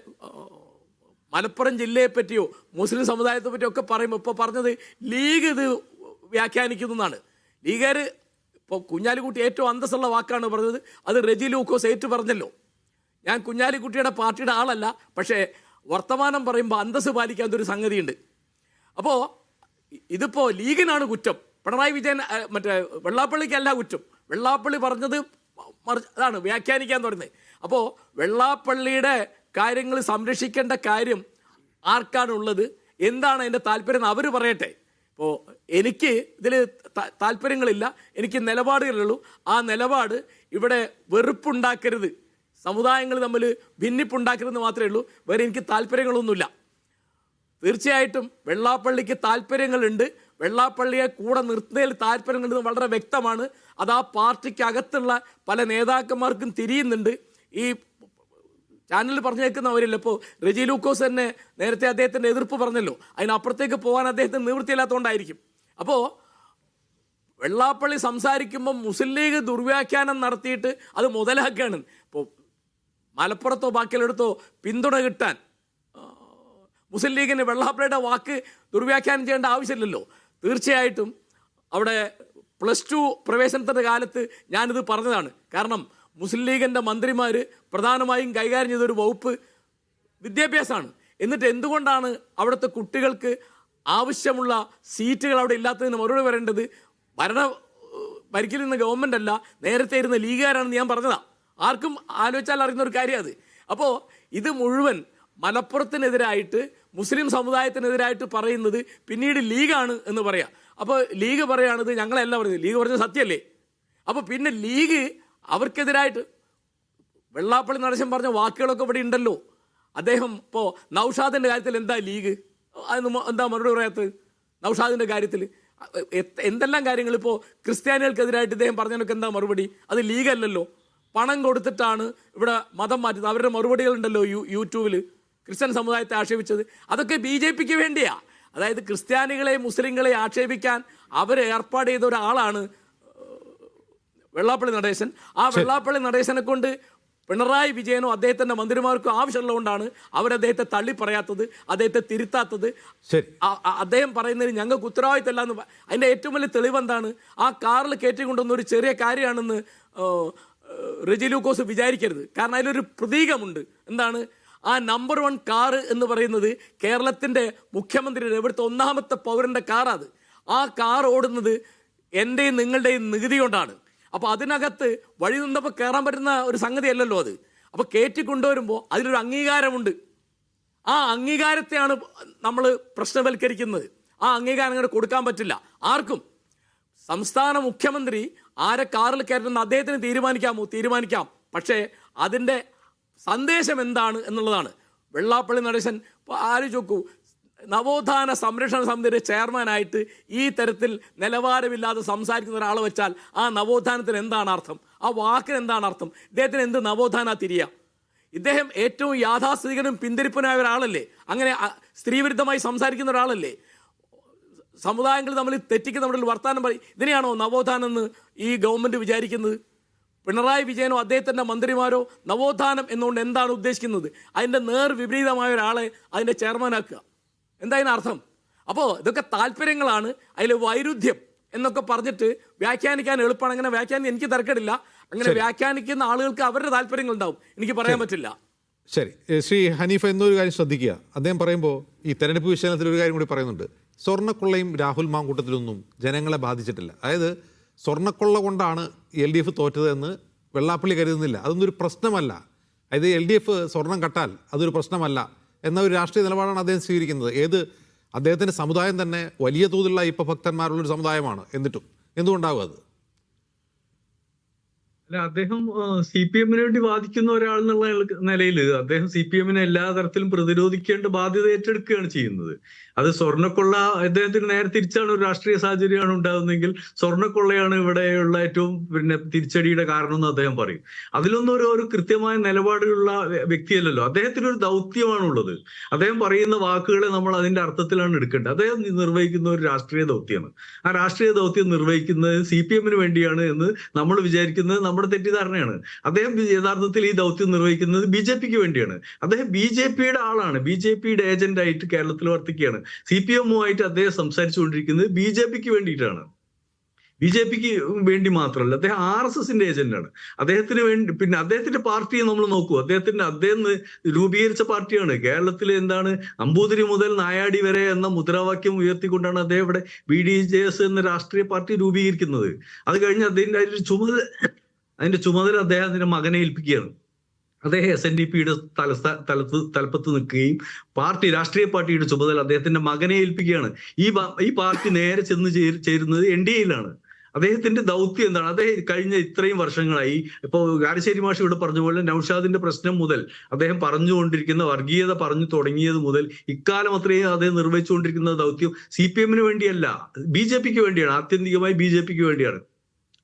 മലപ്പുറം ജില്ലയെ പറ്റിയോ മുസ്ലിം സമുദായത്തെ പറ്റിയോ ഒക്കെ പറയുമ്പോൾ ഇപ്പോൾ പറഞ്ഞത് ലീഗ് ഇത് വ്യാഖ്യാനിക്കുന്നതാണ്. ലീഗുകാർ ഇപ്പോൾ കുഞ്ഞാലിക്കുട്ടി ഏറ്റവും അന്തസ്സുള്ള വാക്കാണ് പറഞ്ഞത്, അത് റെജി ലൂക്കോസ് ഏറ്റു പറഞ്ഞല്ലോ. ഞാൻ കുഞ്ഞാലിക്കുട്ടിയുടെ പാർട്ടിയുടെ ആളല്ല, പക്ഷേ വർത്തമാനം പറയുമ്പോൾ അന്തസ്സ് പാലിക്കാത്തൊരു സംഗതിയുണ്ട്. അപ്പോൾ ഇതിപ്പോൾ ലീഗിനാണ് കുറ്റം, പിണറായി വിജയൻ മറ്റേ വെള്ളാപ്പള്ളിക്കല്ല കുറ്റം. വെള്ളാപ്പള്ളി പറഞ്ഞത് അതാണ് വ്യാഖ്യാനിക്കാൻ തുടങ്ങുന്നത്. അപ്പോൾ വെള്ളാപ്പള്ളിയുടെ കാര്യങ്ങൾ സംരക്ഷിക്കേണ്ട കാര്യം ആർക്കാണുള്ളത്, എന്താണ് അതിൻ്റെ താല്പര്യം അവർ പറയട്ടെ. ഇപ്പോൾ എനിക്ക് ഇതിൽ താല്പര്യങ്ങളില്ല, എനിക്ക് നിലപാടുകളുള്ളൂ. ആ നിലപാട് ഇവിടെ വെറുപ്പുണ്ടാക്കരുത്, സമുദായങ്ങൾ തമ്മിൽ ഭിന്നിപ്പുണ്ടാക്കരുതെന്ന് മാത്രമേ ഉള്ളൂ. വേറെ എനിക്ക് താല്പര്യങ്ങളൊന്നുമില്ല. തീർച്ചയായിട്ടും വെള്ളാപ്പള്ളിക്ക് താല്പര്യങ്ങളുണ്ട്, വെള്ളാപ്പള്ളിയെ കൂടെ നിർത്തുന്നതിൽ താല്പര്യങ്ങളുണ്ടെന്ന് വളരെ വ്യക്തമാണ്. അത് ആ പാർട്ടിക്കകത്തുള്ള പല നേതാക്കന്മാർക്കും തിരിയുന്നുണ്ട്. ഈ ചാനലിൽ പറഞ്ഞു കേൾക്കുന്നവരില്ല. ഇപ്പോൾ റെജി ലൂക്കോസ് തന്നെ നേരത്തെ അദ്ദേഹത്തിൻ്റെ എതിർപ്പ് പറഞ്ഞല്ലോ, അതിനപ്പുറത്തേക്ക് പോകാൻ അദ്ദേഹത്തിന് നിവൃത്തിയില്ലാത്തതുകൊണ്ടായിരിക്കും. അപ്പോൾ വെള്ളാപ്പള്ളി സംസാരിക്കുമ്പോൾ മുസ്ലിം ലീഗ് ദുർവ്യാഖ്യാനം നടത്തിയിട്ട് അത് മുതലാക്കുകയാണ്. ഇപ്പോൾ മലപ്പുറത്തോ ബാക്കിയുള്ളിടത്തോ പിന്തുണ കിട്ടാൻ മുസ്ലിം ലീഗിന് വെള്ളാപ്പള്ളിയുടെ വാക്ക് ദുർവ്യാഖ്യാനം ചെയ്യേണ്ട ആവശ്യമില്ലല്ലോ. തീർച്ചയായിട്ടും അവിടെ +2 പ്രവേശനത്തിൻ്റെ കാലത്ത് ഞാനിത് പറഞ്ഞതാണ്. കാരണം മുസ്ലിം ലീഗിൻ്റെ മന്ത്രിമാർ പ്രധാനമായും കൈകാര്യം ചെയ്തൊരു വകുപ്പ് വിദ്യാഭ്യാസമാണ്. എന്നിട്ട് എന്തുകൊണ്ടാണ് അവിടുത്തെ കുട്ടികൾക്ക് ആവശ്യമുള്ള സീറ്റുകൾ അവിടെ ഇല്ലാത്തതിന് മറുപടി പറയേണ്ടത് ഭരിക്കുന്ന ഗവൺമെൻറ് അല്ല, നേരത്തെ ഇരുന്ന ലീഗുകാരാണെന്ന് ഞാൻ പറഞ്ഞതാണ്. ആർക്കും ആലോചിച്ചാൽ അറിയുന്ന ഒരു കാര്യം അത്. അപ്പോൾ ഇത് മുഴുവൻ മലപ്പുറത്തിനെതിരായിട്ട് മുസ്ലിം സമുദായത്തിനെതിരായിട്ട് പറയുന്നത് പിന്നീട് ലീഗാണ് എന്ന് പറയാം. അപ്പോൾ ലീഗ് പറയുകയാണിത് ഞങ്ങളെല്ലാം പറയുന്നത്, ലീഗ് പറഞ്ഞത് സത്യമല്ലേ? അപ്പോൾ പിന്നെ ലീഗ് അവർക്കെതിരായിട്ട് വെള്ളാപ്പള്ളി നടേശൻ പറഞ്ഞ വാക്കുകളൊക്കെ ഇവിടെ ഉണ്ടല്ലോ. അദ്ദേഹം ഇപ്പോൾ നൗഷാദിൻ്റെ കാര്യത്തിൽ എന്താ ലീഗ് എന്താ മറുപടി പറയാത്തത്? നൗഷാദിൻ്റെ കാര്യത്തിൽ എന്തെല്ലാം കാര്യങ്ങൾ ഇപ്പോൾ ക്രിസ്ത്യാനികൾക്കെതിരായിട്ട് ഇദ്ദേഹം പറഞ്ഞതിനൊക്കെ എന്താ മറുപടി? അത് ലീഗല്ലല്ലോ, പണം കൊടുത്തിട്ടാണ് ഇവിടെ മതം മാറ്റുന്നത്. അവരുടെ മറുപടികളുണ്ടല്ലോ യൂട്യൂബിൽ ക്രിസ്ത്യൻ സമുദായത്തെ ആക്ഷേപിച്ചത്. അതൊക്കെ BJPക്ക് വേണ്ടിയാ. അതായത് ക്രിസ്ത്യാനികളെ മുസ്ലിങ്ങളെ ആക്ഷേപിക്കാൻ അവർ ഏർപ്പാട് ചെയ്ത ഒരാളാണ് വെള്ളാപ്പള്ളി നടേശൻ. ആ വെള്ളാപ്പള്ളി നടേശനെ കൊണ്ട് പിണറായി വിജയനോ അദ്ദേഹത്തിൻ്റെ മന്ത്രിമാർക്കോ ആവശ്യമുള്ളതുകൊണ്ടാണ് അവരദ്ദേഹത്തെ തള്ളി പറയാത്തത്, അദ്ദേഹത്തെ തിരുത്താത്തത്. അദ്ദേഹം പറയുന്നതിന് ഞങ്ങൾക്ക് ഉത്തരവാദിത്തമല്ല എന്ന്. അതിൻ്റെ ഏറ്റവും വലിയ തെളിവെന്താണ്? ആ കാറിൽ കയറ്റിക്കൊണ്ടുവന്ന ഒരു ചെറിയ കാര്യമാണെന്ന് റെജി ലൂക്കോസ് വിചാരിക്കരുത്. കാരണം അതിലൊരു പ്രതീകമുണ്ട്. എന്താണ്? ആ നമ്പർ 1 കാറ് എന്ന് പറയുന്നത് കേരളത്തിൻ്റെ മുഖ്യമന്ത്രിയുടെ ഇവിടുത്തെ 1ാമത്തെ പൗരൻ്റെ കാറാണ്. ആ കാർ ഓടുന്നത് എൻ്റെയും നിങ്ങളുടെയും നികുതി കൊണ്ടാണ്. അപ്പോൾ അതിനകത്ത് വഴി നിന്നപ്പോൾ കയറാൻ പറ്റുന്ന ഒരു സംഗതി അല്ലല്ലോ അത്. അപ്പോൾ കയറ്റി കൊണ്ടുവരുമ്പോൾ അതിലൊരു അംഗീകാരമുണ്ട്. ആ അംഗീകാരത്തെയാണ് നമ്മൾ പ്രശ്നവൽക്കരിക്കുന്നത്. ആ അംഗീകാരം അങ്ങനെ കൊടുക്കാൻ പറ്റില്ല ആർക്കും. സംസ്ഥാന മുഖ്യമന്ത്രി ആരെ കാറിൽ കയറ്റുന്ന അദ്ദേഹത്തിന് തീരുമാനിക്കാം. പക്ഷേ അതിൻ്റെ സന്ദേശം എന്താണ് എന്നുള്ളതാണ്. വെള്ളാപ്പള്ളി നടേശൻ ആലോചിച്ച് നോക്കൂ, നവോത്ഥാന സംരക്ഷണ സമിതിയുടെ ചെയർമാനായിട്ട് ഈ തരത്തിൽ നിലവാരമില്ലാതെ സംസാരിക്കുന്ന ഒരാളെ വെച്ചാൽ ആ നവോത്ഥാനത്തിന് എന്താണ് അർത്ഥം? ആ വാക്കിന് എന്താണ് അർത്ഥം? ഇദ്ദേഹത്തിന് എന്ത് നവോത്ഥാന തിരിയാം? ഇദ്ദേഹം ഏറ്റവും യാഥാസ്ഥിതികനും പിന്തിരിപ്പനായ ഒരാളല്ലേ? അങ്ങനെ സ്ത്രീവിരുദ്ധമായി സംസാരിക്കുന്ന ഒരാളല്ലേ? സമുദായങ്ങൾ തമ്മിൽ തെറ്റിക്കുന്ന നമ്മുടെ വർത്താനം പറയും. ഇതിനെയാണോ നവോത്ഥാനം എന്ന് ഈ ഗവൺമെൻറ് വിചാരിക്കുന്നത്? പിണറായി വിജയനോ അദ്ദേഹത്തിൻ്റെ മന്ത്രിമാരോ നവോത്ഥാനം എന്നുകൊണ്ട് എന്താണ് ഉദ്ദേശിക്കുന്നത്? അതിൻ്റെ വിപരീതമായ ഒരാളെ അതിൻ്റെ ചെയർമാനാക്കുക. എന്താ അതിനർത്ഥം? അപ്പോൾ ഇതൊക്കെ താല്പര്യങ്ങളാണ്, അതിൽ വൈരുദ്ധ്യം എന്നൊക്കെ പറഞ്ഞിട്ട് വ്യാഖ്യാനിക്കാൻ എളുപ്പമാണ്. അങ്ങനെ വ്യാഖ്യാനം എനിക്ക് തർക്കമില്ല. അങ്ങനെ വ്യാഖ്യാനിക്കുന്ന ആളുകൾക്ക് അവരുടെ താല്പര്യങ്ങളുണ്ടാവും, എനിക്ക് പറയാൻ പറ്റില്ല. ശരി, ശ്രീ ഹനീഫ എന്നൊരു കാര്യം ശ്രദ്ധിക്കുക. അദ്ദേഹം പറയുമ്പോൾ ഈ തെരഞ്ഞെടുപ്പ് വിഷയത്തിൽ ഒരു കാര്യം കൂടി പറയുന്നുണ്ട്. സ്വർണ്ണക്കൊള്ളയും രാഹുൽ മാങ്കൂട്ടത്തിലൊന്നും ജനങ്ങളെ ബാധിച്ചിട്ടില്ല. അതായത് സ്വർണ്ണക്കൊള്ള കൊണ്ടാണ് LDF തോറ്റത് എന്ന് വെള്ളാപ്പള്ളി കരുതുന്നില്ല. അതൊന്നും ഒരു പ്രശ്നമല്ല. അതായത് LDF സ്വർണം കട്ടാൽ അതൊരു പ്രശ്നമല്ല എന്ന ഒരു രാഷ്ട്രീയ നിലപാടാണ് അദ്ദേഹം സ്വീകരിക്കുന്നത്. അദ്ദേഹത്തിൻ്റെ സമുദായം തന്നെ വലിയ തോതിലുള്ള ഇപ്പം ഭക്തന്മാരുള്ളൊരു സമുദായമാണ്. എന്നിട്ടും എന്തുകൊണ്ടാകും അത്? അല്ല, അദ്ദേഹം CPM-ന് വേണ്ടി വാദിക്കുന്ന ഒരാൾ എന്നുള്ള നിലയിൽ അദ്ദേഹം CPM-നെ എല്ലാ തരത്തിലും പ്രതിരോധിക്കേണ്ട ബാധ്യത ഏറ്റെടുക്കുകയാണ് ചെയ്യുന്നത്. അത് സ്വർണ്ണക്കൊള്ള അദ്ദേഹത്തിന് നേരെ തിരിച്ചാണ് ഒരു രാഷ്ട്രീയ സാഹചര്യമാണ് ഉണ്ടാകുന്നതെങ്കിൽ സ്വർണ്ണക്കൊള്ളയാണ് ഇവിടെയുള്ള ഏറ്റവും തിരിച്ചടിയുടെ കാരണം എന്ന് അദ്ദേഹം പറയും. അതിലൊന്നും ഒരു കൃത്യമായ നിലപാടുള്ള വ്യക്തിയല്ലല്ലോ. അദ്ദേഹത്തിന് ഒരു ദൗത്യമാണുള്ളത്. അദ്ദേഹം പറയുന്ന വാക്കുകളെ നമ്മൾ അതിന്റെ അർത്ഥത്തിലാണ് എടുക്കേണ്ടത്. അദ്ദേഹം നിർവഹിക്കുന്ന ഒരു രാഷ്ട്രീയ ദൗത്യമാണ്. ആ രാഷ്ട്രീയ ദൗത്യം നിർവഹിക്കുന്നത് CPM-ന് വേണ്ടിയാണ് എന്ന് നമ്മൾ വിചാരിക്കുന്നത് നമ്മുടെ തെറ്റിദ്ധാരണയാണ്. അദ്ദേഹം യഥാർത്ഥത്തിൽ ഈ ദൗത്യം നിർവഹിക്കുന്നത് BJPക്ക് വേണ്ടിയാണ്. അദ്ദേഹം BJPയുടെ ആളാണ്, BJPയുടെ ഏജന്റ് ആയിട്ട് കേരളത്തിൽ വർത്തിക്കുകയാണ്. CPM-ഉമായിട്ട് അദ്ദേഹം സംസാരിച്ചുകൊണ്ടിരിക്കുന്നത് BJPക്ക് വേണ്ടിയിട്ടാണ്. BJPക്ക് വേണ്ടി മാത്രമല്ല, അദ്ദേഹം RSSന്റെ ഏജന്റാണ്. അദ്ദേഹത്തിന് വേണ്ടി പിന്നെ അദ്ദേഹത്തിന്റെ പാർട്ടിയെ നമ്മൾ നോക്കൂ. അദ്ദേഹം രൂപീകരിച്ച പാർട്ടിയാണ്. കേരളത്തിൽ എന്താണ് നമ്പൂതിരി മുതൽ നായാടി വരെ എന്ന മുദ്രാവാക്യം ഉയർത്തിക്കൊണ്ടാണ് അദ്ദേഹം ഇവിടെ BDJS എന്ന രാഷ്ട്രീയ പാർട്ടി രൂപീകരിക്കുന്നത്. അത് കഴിഞ്ഞ് അതിന്റെ ചുമതല അദ്ദേഹത്തിന്റെ മകനെ ഏൽപ്പിക്കുകയാണ്. അദ്ദേഹം SNDPയുടെ തലപ്പത്ത് നിൽക്കുകയും രാഷ്ട്രീയ പാർട്ടിയുടെ ചുമതല അദ്ദേഹത്തിന്റെ മകനെ ഏൽപ്പിക്കുകയാണ്. ഈ പാർട്ടി നേരെ ചെന്ന് ചേരുന്നത് NDAയിലാണ്. അദ്ദേഹത്തിന്റെ ദൗത്യം എന്താണ്? അദ്ദേഹം കഴിഞ്ഞ ഇത്രയും വർഷങ്ങളായി, ഇപ്പോൾ കാരശ്ശേരി മാഷ് ഇവിടെ പറഞ്ഞ പോലെ നൗഷാദിന്റെ പ്രശ്നം മുതൽ അദ്ദേഹം പറഞ്ഞുകൊണ്ടിരിക്കുന്ന വർഗീയത പറഞ്ഞു തുടങ്ങിയത് മുതൽ ഇക്കാലം അത്രയും അദ്ദേഹം നിർവഹിച്ചുകൊണ്ടിരിക്കുന്ന ദൗത്യം CPM-ന് വേണ്ടിയല്ല, BJP-ക്ക് വേണ്ടിയാണ്. ആത്യന്തികമായി BJP-ക്ക് വേണ്ടിയാണ്.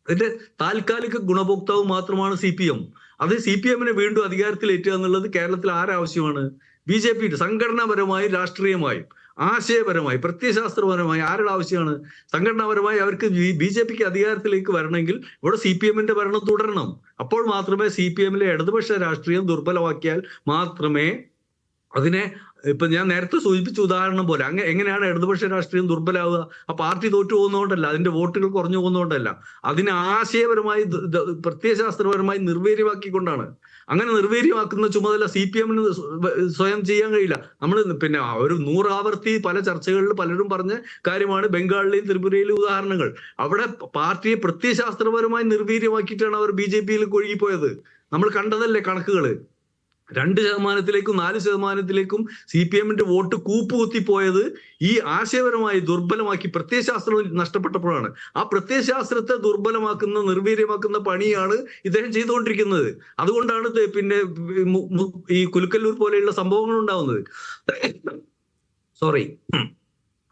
അതിന്റെ താൽക്കാലിക ഗുണഭോക്താവ് മാത്രമാണ് CPM. അത് CPM-നെ വീണ്ടും അധികാരത്തിലേറ്റുക എന്നുള്ളത് കേരളത്തിൽ ആരാവശ്യമാണ്? BJP. സംഘടനാപരമായും രാഷ്ട്രീയമായും ആശയപരമായി പ്രത്യയശാസ്ത്രപരമായി ആരുടെ ആവശ്യമാണ്? സംഘടനാപരമായി അവർക്ക് BJP-ക്ക് അധികാരത്തിലേക്ക് വരണമെങ്കിൽ ഇവിടെ CPM-ന്റെ ഭരണം തുടരണം. അപ്പോൾ മാത്രമേ CPM-ലെ ഇടതുപക്ഷ രാഷ്ട്രീയം ദുർബലമാക്കിയാൽ മാത്രമേ അതിനെ, ഇപ്പൊ ഞാൻ നേരത്തെ സൂചിപ്പിച്ച ഉദാഹരണം പോലെ എങ്ങനെയാണ് ഇടതുപക്ഷ രാഷ്ട്രീയം ദുർബലാവുക? ആ പാർട്ടി തോറ്റു പോകുന്നതുകൊണ്ടല്ല, അതിന്റെ വോട്ടുകൾ കുറഞ്ഞു പോകുന്നതുകൊണ്ടല്ല, അതിനെ ആശയപരമായി പ്രത്യയശാസ്ത്രപരമായി നിർവീര്യമാക്കിക്കൊണ്ടാണ്. അങ്ങനെ നിർവീര്യമാക്കുന്ന ചുമതല CPM-ന് സ്വയം ചെയ്യാൻ കഴിയില്ല. നമ്മൾ പിന്നെ ഒരു 100 ആവർത്തി പല ചർച്ചകളിൽ പലരും പറഞ്ഞ കാര്യമാണ് ബംഗാളിലെയും ത്രിപുരയിലെയും ഉദാഹരണങ്ങൾ. അവിടെ പാർട്ടിയെ പ്രത്യയശാസ്ത്രപരമായി നിർവീര്യമാക്കിയിട്ടാണ് അവർ BJP-യിലേക്ക് ഒഴുകിപ്പോയത്. നമ്മൾ കണ്ടതല്ലേ കണക്കുകള്. 2%-ലേക്കും 4%-ലേക്കും CPM-ന്റെ വോട്ട് കൂപ്പുകുത്തിപ്പോയത് ഈ ആശയപരമായി ദുർബലമാക്കി പ്രത്യയശാസ്ത്രം നഷ്ടപ്പെട്ടപ്പോഴാണ്. ആ പ്രത്യയശാസ്ത്രത്തെ ദുർബലമാക്കുന്ന നിർവീര്യമാക്കുന്ന പണിയാണ് ഇദ്ദേഹം ചെയ്തുകൊണ്ടിരിക്കുന്നത്. അതുകൊണ്ടാണ് പിന്നെ ഈ കുലുക്കല്ലൂർ പോലെയുള്ള സംഭവങ്ങൾ ഉണ്ടാവുന്നത്.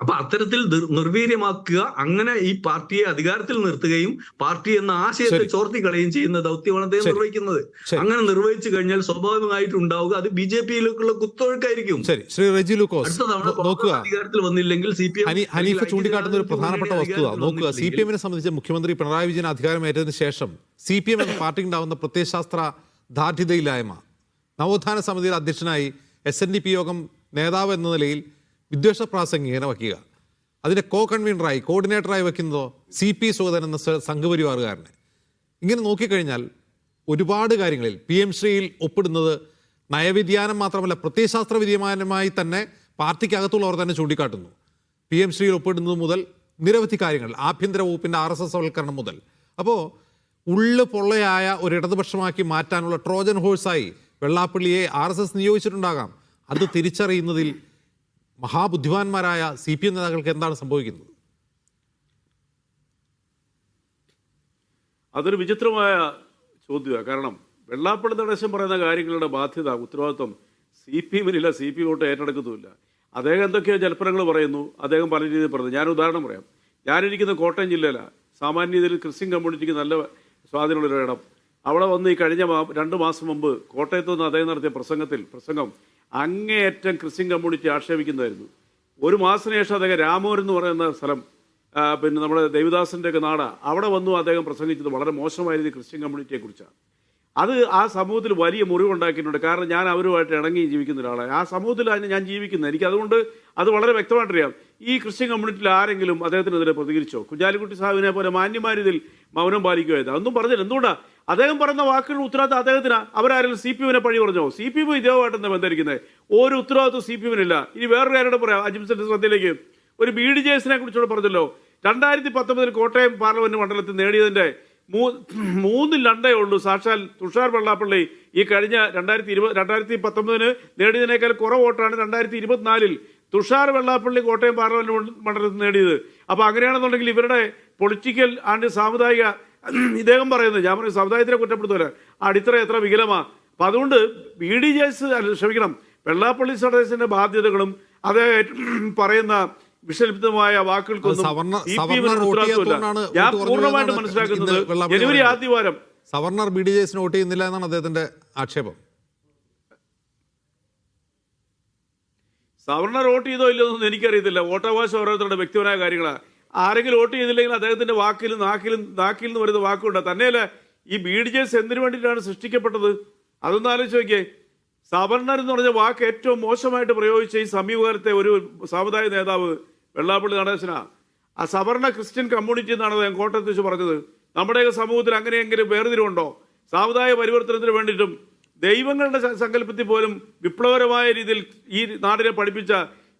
അപ്പൊ അത്തരത്തിൽ നിർവീര്യമാക്കുക, അങ്ങനെ ഈ പാർട്ടിയെ അധികാരത്തിൽ നിർത്തുകയും പാർട്ടി എന്ന ആശയത്തെ ചോർത്തിക്കളയുകയും ചെയ്യുന്ന ദൗത്യമാണ് അദ്ദേഹം നിർവഹിക്കുന്നത്. അങ്ങനെ നിർവഹിച്ചു കഴിഞ്ഞാൽ സ്വാഭാവികമായിട്ട് ഉണ്ടാവുക അത് BJP-യിലേക്കുള്ള കുത്തൊഴുക്കായിരിക്കും. ശ്രീ റെജി ലൂക്കോസ്, അധികാരത്തിൽ വന്നില്ലെങ്കിൽ ഹനീഫ ചൂണ്ടിക്കാട്ടുന്ന ഒരു പ്രധാനപ്പെട്ട വസ്തുത നോക്കുക. CPM-നെ സംബന്ധിച്ച് മുഖ്യമന്ത്രി പിണറായി വിജയൻ അധികാരമേറ്റതിന് ശേഷം CPM എന്ന പാർട്ടിക്ക് ഉണ്ടാവുന്ന പ്രത്യയശാസ്ത്ര ദാർഢ്യതയില്ലായ്മ, നവോത്ഥാന സമിതിയുടെ അധ്യക്ഷനായി SNDP യോഗം നേതാവ് എന്ന നിലയിൽ വിദ്വേഷ പ്രാസംഗികനെ വയ്ക്കുക, അതിൻ്റെ കൺവീനറായി കോർഡിനേറ്ററായി വയ്ക്കുന്നതോ CP സുഗതൻ എന്ന സംഘപരിവാറുകാരനെ. ഇങ്ങനെ നോക്കിക്കഴിഞ്ഞാൽ ഒരുപാട് കാര്യങ്ങളിൽ PM ശ്രീയിൽ ഒപ്പിടുന്നത് നയവ്യതിയാനം മാത്രമല്ല പ്രത്യയശാസ്ത്ര വ്യതിയാനമായി തന്നെ പാർട്ടിക്കകത്തുള്ളവർ തന്നെ ചൂണ്ടിക്കാട്ടുന്നു. PM ശ്രീയിൽ ഒപ്പിടുന്നത് മുതൽ നിരവധി കാര്യങ്ങൾ, ആഭ്യന്തര വകുപ്പിൻ്റെ RSS വൽക്കരണം മുതൽ. അപ്പോൾ ഉള്ളു പൊള്ളയായ ഒരു ഇടതുപക്ഷമാക്കി മാറ്റാനുള്ള ട്രോജൻ ഹോഴ്സായി വെള്ളാപ്പള്ളിയെ RSS നിയോഗിച്ചിട്ടുണ്ടാകാം. അത് തിരിച്ചറിയുന്നതിൽ മഹാബുദ്ധിമാന്മാരായ CPM നേതാക്കൾക്ക് എന്താണ് സംഭവിക്കുന്നത്? അതൊരു വിചിത്രമായ ചോദ്യമാണ്. കാരണം വെള്ളാപ്പള്ളി നടേശൻ പറയുന്ന കാര്യങ്ങളുടെ ബാധ്യത, ഉത്തരവാദിത്വം CPM-നില്ല, CPM വോട്ട് ഏറ്റെടുക്കുന്നുമില്ല. അദ്ദേഹം എന്തൊക്കെയോ ജൽപ്പനങ്ങൾ പറയുന്നു, അദ്ദേഹം പല രീതിയിൽ പറയുന്നു. ഞാൻ ഉദാഹരണം പറയാം. ഞാനിരിക്കുന്ന കോട്ടയം ജില്ലയിലാണ്. സാമാന്യ രീതിയിൽ ക്രിസ്ത്യൻ കമ്മ്യൂണിറ്റിക്ക് നല്ല സ്വാധീനമുള്ളൊരിടം. അവിടെ വന്ന് ഈ കഴിഞ്ഞ 2 മാസം മുമ്പ് കോട്ടയത്ത് നിന്ന് അദ്ദേഹം നടത്തിയ പ്രസംഗം അങ്ങേയറ്റം ക്രിസ്ത്യൻ കമ്മ്യൂണിറ്റി ആക്ഷേപിക്കുന്നതായിരുന്നു. 1 മാസത്തിന് ശേഷം അദ്ദേഹം രാമൂർ എന്ന് പറയുന്ന സ്ഥലം, പിന്നെ നമ്മുടെ ദേവദാസിൻ്റെയൊക്കെ നാട്, അവിടെ വന്നു അദ്ദേഹം പ്രസംഗിച്ചത് വളരെ മോശമായ രീതിയിൽ ക്രിസ്ത്യൻ കമ്മ്യൂണിറ്റിയെ കുറിച്ചാണ്. അത് ആ സമൂഹത്തിൽ വലിയ മുറിവുണ്ടാക്കിയിട്ടുണ്ട്. കാരണം ഞാൻ അവരുമായിട്ട് ഇണങ്ങി ജീവിക്കുന്ന ഒരാളാണ്. ആ സമൂഹത്തിലാണ് ഞാൻ ജീവിക്കുന്നത്. എനിക്ക് അതുകൊണ്ട് അത് വളരെ വ്യക്തമായിട്ടറിയാം. ഈ ക്രിസ്ത്യൻ കമ്മ്യൂണിറ്റിയിൽ ആരെങ്കിലും അദ്ദേഹത്തിനെതിരെ പ്രതികരിച്ചോ? കുഞ്ഞാലിക്കുട്ടി സാഹിബിനെ പോലെ മാന്യമാരിതിൽ മൗനം പാലിക്കുമായിരുന്നു. അതൊന്നും പറഞ്ഞില്ല. എന്തുകൊണ്ടാണ് അദ്ദേഹം പറയുന്ന വാക്കുകൾ ഉത്തരവാദിത്തം അദ്ദേഹത്തിന്? അവരാരെങ്കിലും CPM-നെ പഴി പറഞ്ഞോ? CPM ഇതേമായിട്ട് എന്താ ബന്ധരിക്കുന്നത്? ഒരു ഉത്തരവാദിത്വം CPM-നില്ല. ഇനി വേറൊരു കാര്യത്തോട് പറയാം. അജിംസിന്റെ ശ്രദ്ധയിലേക്ക് ഒരു BDJS-നെ കുറിച്ചോട് പറഞ്ഞല്ലോ. 2019 കോട്ടയം പാർലമെന്റ് മണ്ഡലത്തിൽ നേടിയതിന്റെ 3 ഉള്ളൂ. സാക്ഷാൽ തുഷാർ വെള്ളാപ്പള്ളി ഈ കഴിഞ്ഞ 2019 നേടിയതിനേക്കാൾ കുറവ് വോട്ടാണ് 2024 തുഷാർ വെള്ളാപ്പള്ളി കോട്ടയം പാർലമെന്റ് മണ്ഡലത്തിൽ നേടിയത്. അപ്പൊ അങ്ങനെയാണെന്നുണ്ടെങ്കിൽ ഇവരുടെ പൊളിറ്റിക്കൽ ആൻഡ് സാമുദായിക, ഇദ്ദേഹം പറയുന്നത്, ഞാൻ പറയും സമുദായത്തിനെ കുറ്റപ്പെടുത്തുമല്ല, അടിത്തറ എത്ര വികലമാ. അപ്പൊ അതുകൊണ്ട് BDJS വെള്ളാപ്പള്ളി നടേശന്റെ ബാധ്യതകളും അദ്ദേഹം പറയുന്ന വിഷലിപ്തമായ വാക്കുകൾക്കൊന്നും ഞാൻ പൂർണ്ണമായിട്ട് മനസ്സിലാക്കുന്നത് ജനുവരി ആദ്യവാരം സവർണർ BDJS-ന് വോട്ട് ചെയ്യുന്നില്ല എന്നാണ് അദ്ദേഹത്തിന്റെ ആക്ഷേപം. സവർണർ വോട്ട് ചെയ്തോ ഇല്ലെന്നൊന്നും എനിക്കറിയത്തില്ല. വോട്ടവകാശം ഓരോരുത്തരുടെ വ്യക്തിപരമായ കാര്യങ്ങളാണ്. ആരെങ്കിലും വോട്ട് ചെയ്തില്ലെങ്കിൽ അദ്ദേഹത്തിന്റെ വാക്കിലും നാക്കിൽ നിന്ന് വരുന്ന വാക്കുണ്ട്. തന്നെയല്ല ഈ BDJS എന്തിനു വേണ്ടിയിട്ടാണ് സൃഷ്ടിക്കപ്പെട്ടത്? അതൊന്നും ആലോചിച്ച് നോക്കിയേ. സവർണർ എന്ന് പറഞ്ഞ വാക്ക് ഏറ്റവും മോശമായിട്ട് പ്രയോഗിച്ച ഈ സമീപകാലത്തെ ഒരു സമുദായ നേതാവ് വെള്ളാപ്പള്ളി നടേശനാ. ആ സവർണ ക്രിസ്ത്യൻ കമ്മ്യൂണിറ്റി എന്നാണ് അദ്ദേഹം കോട്ടയത്ത് വെച്ച് പറഞ്ഞത്. നമ്മുടെയൊക്കെ സമൂഹത്തിൽ അങ്ങനെയെങ്കിലും വേർതിരിവുണ്ടോ? സാമുദായിക പരിവർത്തനത്തിന് വേണ്ടിയിട്ടും ദൈവങ്ങളുടെ സങ്കല്പത്തിൽ പോലും വിപ്ലവകരമായ രീതിയിൽ ഈ നാടിനെ പഠിപ്പിച്ച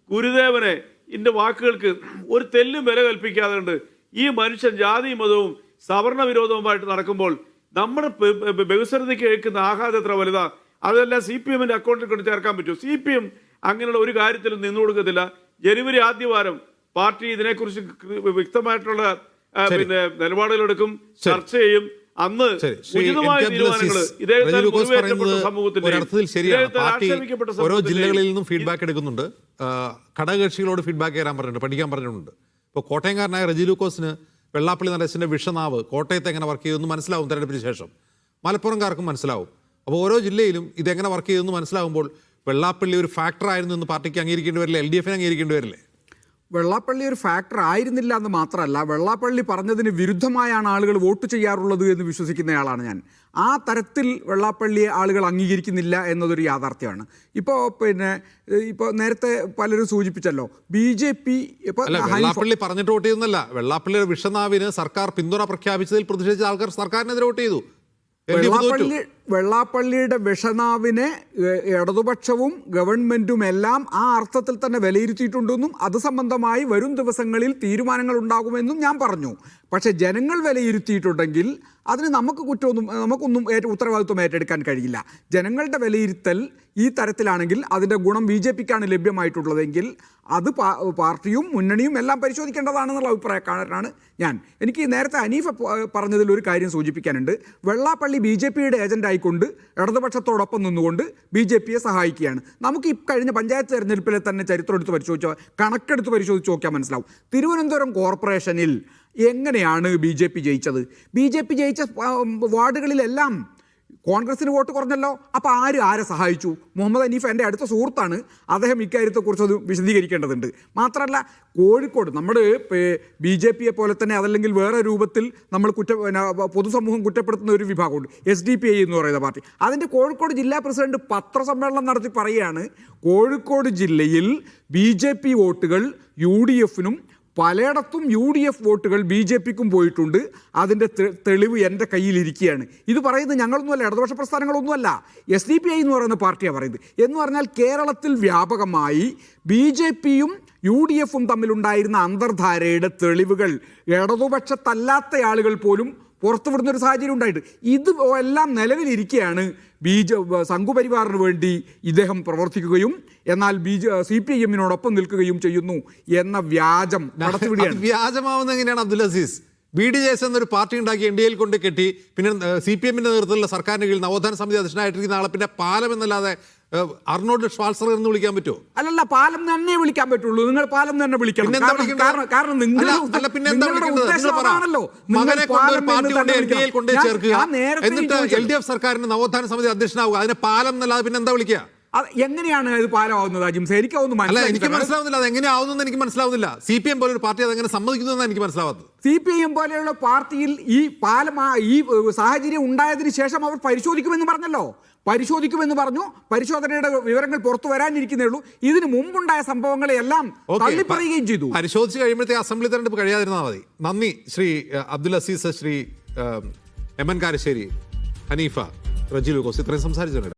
ഗുരുദേവനെ ഇന്റെ വാക്കുകൾക്ക് ഒരു തെല്ലും വില കൽപ്പിക്കാതെ ഉണ്ട് ഈ മനുഷ്യൻ ജാതി മതവും സവർണ വിരോധവുമായിട്ട് നടക്കുമ്പോൾ നമ്മുടെ ബഹുസ്വരതയ്ക്ക് കേൾക്കുന്ന ആഘാതം എത്ര വലുതാ. അതെല്ലാം CPM-ന്റെ അക്കൗണ്ടിൽ കൊണ്ട് ചേർക്കാൻ പറ്റും. CPM അങ്ങനെയുള്ള ഒരു കാര്യത്തിലും നിന്നു കൊടുക്കത്തില്ല. ജനുവരി ആദ്യവാരം പാർട്ടി ഇതിനെക്കുറിച്ച് വ്യക്തമായിട്ടുള്ള പിന്നെ നിലപാടുകളെടുക്കും, ചർച്ച ചെയ്യും. അന്ന് ഉചിതമായ തീരുമാനങ്ങൾ ഓരോ ജില്ലകളിൽ നിന്നും ഫീഡ്ബാക്ക് എടുക്കുന്നുണ്ട്. ഘടകകക്ഷികളോട് ഫീഡ്ബാക്ക് തരാൻ പറഞ്ഞിട്ടുണ്ട്, പഠിക്കാൻ പറഞ്ഞിട്ടുണ്ട്. ഇപ്പോൾ കോട്ടയംകാരനായ റെജി ലൂക്കോസിന് വെള്ളാപ്പള്ളി നടേശന്റെ വിഷനാവ് കോട്ടയത്ത് എങ്ങനെ വർക്ക് ചെയ്യുമെന്ന് മനസ്സിലാവും തെരഞ്ഞെടുപ്പിന് ശേഷം. മലപ്പുറംകാർക്കും മനസ്സിലാവും. അപ്പോൾ ഓരോ ജില്ലയിലും ഇതെങ്ങനെ വർക്ക് ചെയ്യുമെന്ന് മനസ്സിലാകുമ്പോൾ വെള്ളാപ്പള്ളി ഒരു ഫാക്ടർ ആയിരുന്നു എന്ന് പാർട്ടിക്ക് അംഗീകരിക്കേണ്ടി വരില്ലേ? LDF-ന് അംഗീകരിക്കേണ്ടി വരില്ലേ? വെള്ളാപ്പള്ളി ഒരു ഫാക്ടർ ആയിരുന്നില്ല എന്ന് മാത്രമല്ല, വെള്ളാപ്പള്ളി പറഞ്ഞതിന് വിരുദ്ധമായാണ് ആളുകൾ വോട്ട് ചെയ്യാറുള്ളത് എന്ന് വിശ്വസിക്കുന്നയാളാണ് ഞാൻ. ആ തരത്തിൽ വെള്ളാപ്പള്ളിയെ ആളുകൾ അംഗീകരിക്കുന്നില്ല എന്നതൊരു യാഥാർത്ഥ്യമാണ്. ഇപ്പോൾ നേരത്തെ പലരും സൂചിപ്പിച്ചല്ലോ, BJP വെള്ളാപ്പള്ളി പറഞ്ഞിട്ട് വോട്ട് ചെയ്യുന്നല്ല, വെള്ളാപ്പള്ളിയുടെ വിഷനാവിന് സർക്കാർ പിന്തുണ പ്രഖ്യാപിച്ചതിൽ പ്രതിഷേധിച്ച ആൾക്കാർ സർക്കാരിനെതിരെ വോട്ട് ചെയ്തു. വെള്ളാപ്പള്ളിയുടെ വിഷനാവിനെ ഇടതുപക്ഷവും ഗവൺമെന്റും എല്ലാം ആ അർത്ഥത്തിൽ തന്നെ വിലയിരുത്തിയിട്ടുണ്ടെന്നും അത് സംബന്ധമായി വരും ദിവസങ്ങളിൽ തീരുമാനങ്ങൾ ഉണ്ടാകുമെന്നും ഞാൻ പറഞ്ഞു. പക്ഷേ ജനങ്ങൾ വിലയിരുത്തിയിട്ടുണ്ടെങ്കിൽ അതിന് നമുക്കൊന്നും ഉത്തരവാദിത്വം ഏറ്റെടുക്കാൻ കഴിയില്ല. ജനങ്ങളുടെ വിലയിരുത്തൽ ഈ തരത്തിലാണെങ്കിൽ അതിൻ്റെ ഗുണം BJP-ക്കാണ് ലഭ്യമായിട്ടുള്ളതെങ്കിൽ അത് പാർട്ടിയും മുന്നണിയും എല്ലാം പരിശോധിക്കേണ്ടതാണെന്നുള്ള അഭിപ്രായക്കാരനാണ് ഞാൻ. എനിക്ക് നേരത്തെ അനീഫ പറഞ്ഞതിൽ ഒരു കാര്യം സൂചിപ്പിക്കാനുണ്ട്. വെള്ളാപ്പള്ളി BJP-യുടെ ഏജന്റ് ആയിക്കൊണ്ട് ഇടതുപക്ഷത്തോടൊപ്പം നിന്നുകൊണ്ട് BJP-യെ സഹായിക്കുകയാണ്. നമുക്ക് ഈ കഴിഞ്ഞ പഞ്ചായത്ത് തെരഞ്ഞെടുപ്പിലെ തന്നെ ചരിത്രം കണക്കെടുത്ത് പരിശോധിച്ച് നോക്കിയാൽ മനസ്സിലാവും. തിരുവനന്തപുരം കോർപ്പറേഷനിൽ എങ്ങനെയാണ് BJP ജയിച്ചത്? BJP ജയിച്ച വാർഡുകളിലെല്ലാം കോൺഗ്രസിന് വോട്ട് കുറഞ്ഞല്ലോ. അപ്പോൾ ആരെ സഹായിച്ചു? മുഹമ്മദ് ഹനീഫ് എൻ്റെ അടുത്ത സുഹൃത്താണ്, അദ്ദേഹം ഇക്കാര്യത്തെക്കുറിച്ച് അത് വിശദീകരിക്കേണ്ടതുണ്ട്. മാത്രമല്ല, കോഴിക്കോട് നമ്മൾ BJP-യെ പോലെ തന്നെ അതല്ലെങ്കിൽ വേറെ രൂപത്തിൽ നമ്മൾ പൊതുസമൂഹം കുറ്റപ്പെടുത്തുന്ന ഒരു വിഭാഗമുണ്ട്, SDPI എന്ന് പറയുന്ന പാർട്ടി. അതിൻ്റെ കോഴിക്കോട് ജില്ലാ പ്രസിഡന്റ് പത്രസമ്മേളനം നടത്തി പറയുകയാണ്, കോഴിക്കോട് ജില്ലയിൽ BJP വോട്ടുകൾ UDF-നും പലയിടത്തും UDF വോട്ടുകൾ BJP-ക്കും പോയിട്ടുണ്ട്. അതിൻ്റെ തെളിവ് എൻ്റെ കയ്യിലിരിക്കുകയാണ്. ഇത് പറയുന്നത് ഞങ്ങളൊന്നുമല്ല, ഇടതുപക്ഷ പ്രസ്ഥാനങ്ങളൊന്നുമല്ല, SDPI എന്ന് പറയുന്ന പാർട്ടിയാണ് പറയുന്നത്. എന്ന് പറഞ്ഞാൽ കേരളത്തിൽ വ്യാപകമായി BJP-യും UDF-ഉം തമ്മിലുണ്ടായിരുന്ന അന്തർധാരയുടെ തെളിവുകൾ ഇടതുപക്ഷത്തല്ലാത്ത ആളുകൾ പോലും പുറത്തുവിടുന്നൊരു സാഹചര്യം ഉണ്ടായിട്ട് ഇത് എല്ലാം നിലവിലിരിക്കുകയാണ്. സംഘപരിവാറിന് വേണ്ടി ഇദ്ദേഹം പ്രവർത്തിക്കുകയും എന്നാൽ CPIM-നോടൊപ്പം നിൽക്കുകയും ചെയ്യുന്നു എന്ന വ്യാജം വ്യാജമാവുന്ന എങ്ങനെയാണ് അബ്ദുൽ അസീസ്? BDJS എന്നൊരു പാർട്ടി ഉണ്ടാക്കി NDAയിൽ കൊണ്ട് കെട്ടി, പിന്നെ CPM-ന്റെ നേതൃത്വത്തിലുള്ള സർക്കാരിന് കീഴിൽ നവോത്ഥാന സമിതി അധ്യക്ഷനായിട്ടിരിക്കുന്ന ആളെ പിന്നെ പാലം എന്നല്ലാതെ അർണോൾഡ് ഷ്വാൾസർ എന്ന് വിളിക്കാൻ പറ്റുമോ? അല്ലല്ല, പാലം തന്നെ വിളിക്കാൻ പറ്റുള്ളൂ. നിങ്ങൾ പാലം തന്നെ വിളിക്കണം. കാരണം LDF സർക്കാരിന് നവോത്ഥാന സമിതി അധ്യക്ഷനാവുക, അതിനെ പാലം എന്നല്ലാതെ പിന്നെ എന്താ വിളിക്കുക? എങ്ങനെയാണ് ഇത് പാലമാവുന്നത്? എനിക്ക് മനസ്സിലാവുന്നില്ല, അത് എങ്ങനെയാവുന്നെന്ന് എനിക്ക് മനസ്സിലാവുന്നില്ല. CPM പോലെ ഒരു പാർട്ടി അതെങ്ങനെ സമ്മതിക്കുന്നു എനിക്ക് മനസ്സിലാവാത്തത്. CPM പോലെയുള്ള പാർട്ടിയിൽ ഈ ഈ സാഹചര്യം ഉണ്ടായതിനു ശേഷം അവർ പരിശോധിക്കുമെന്ന് പറഞ്ഞു. പരിശോധനയുടെ വിവരങ്ങൾ പുറത്തു വരാനിരിക്കുന്നേ ഉള്ളൂ. ഇതിന് മുമ്പുണ്ടായ സംഭവങ്ങളെല്ലാം തള്ളിപ്പറയുകയും ചെയ്തു. പരിശോധിച്ച് കഴിയുമ്പോഴത്തെ അസംബ്ലി തെരഞ്ഞെടുപ്പ് കഴിയാതിരുന്നാൽ മതി. നന്ദി ശ്രീ അബ്ദുൽ അസീസ്, ശ്രീ MN കാരശ്ശേരി, ഹനീഫ, റജി ലൂക്കോസ്, ഇത്രയും സംസാരിച്ചു.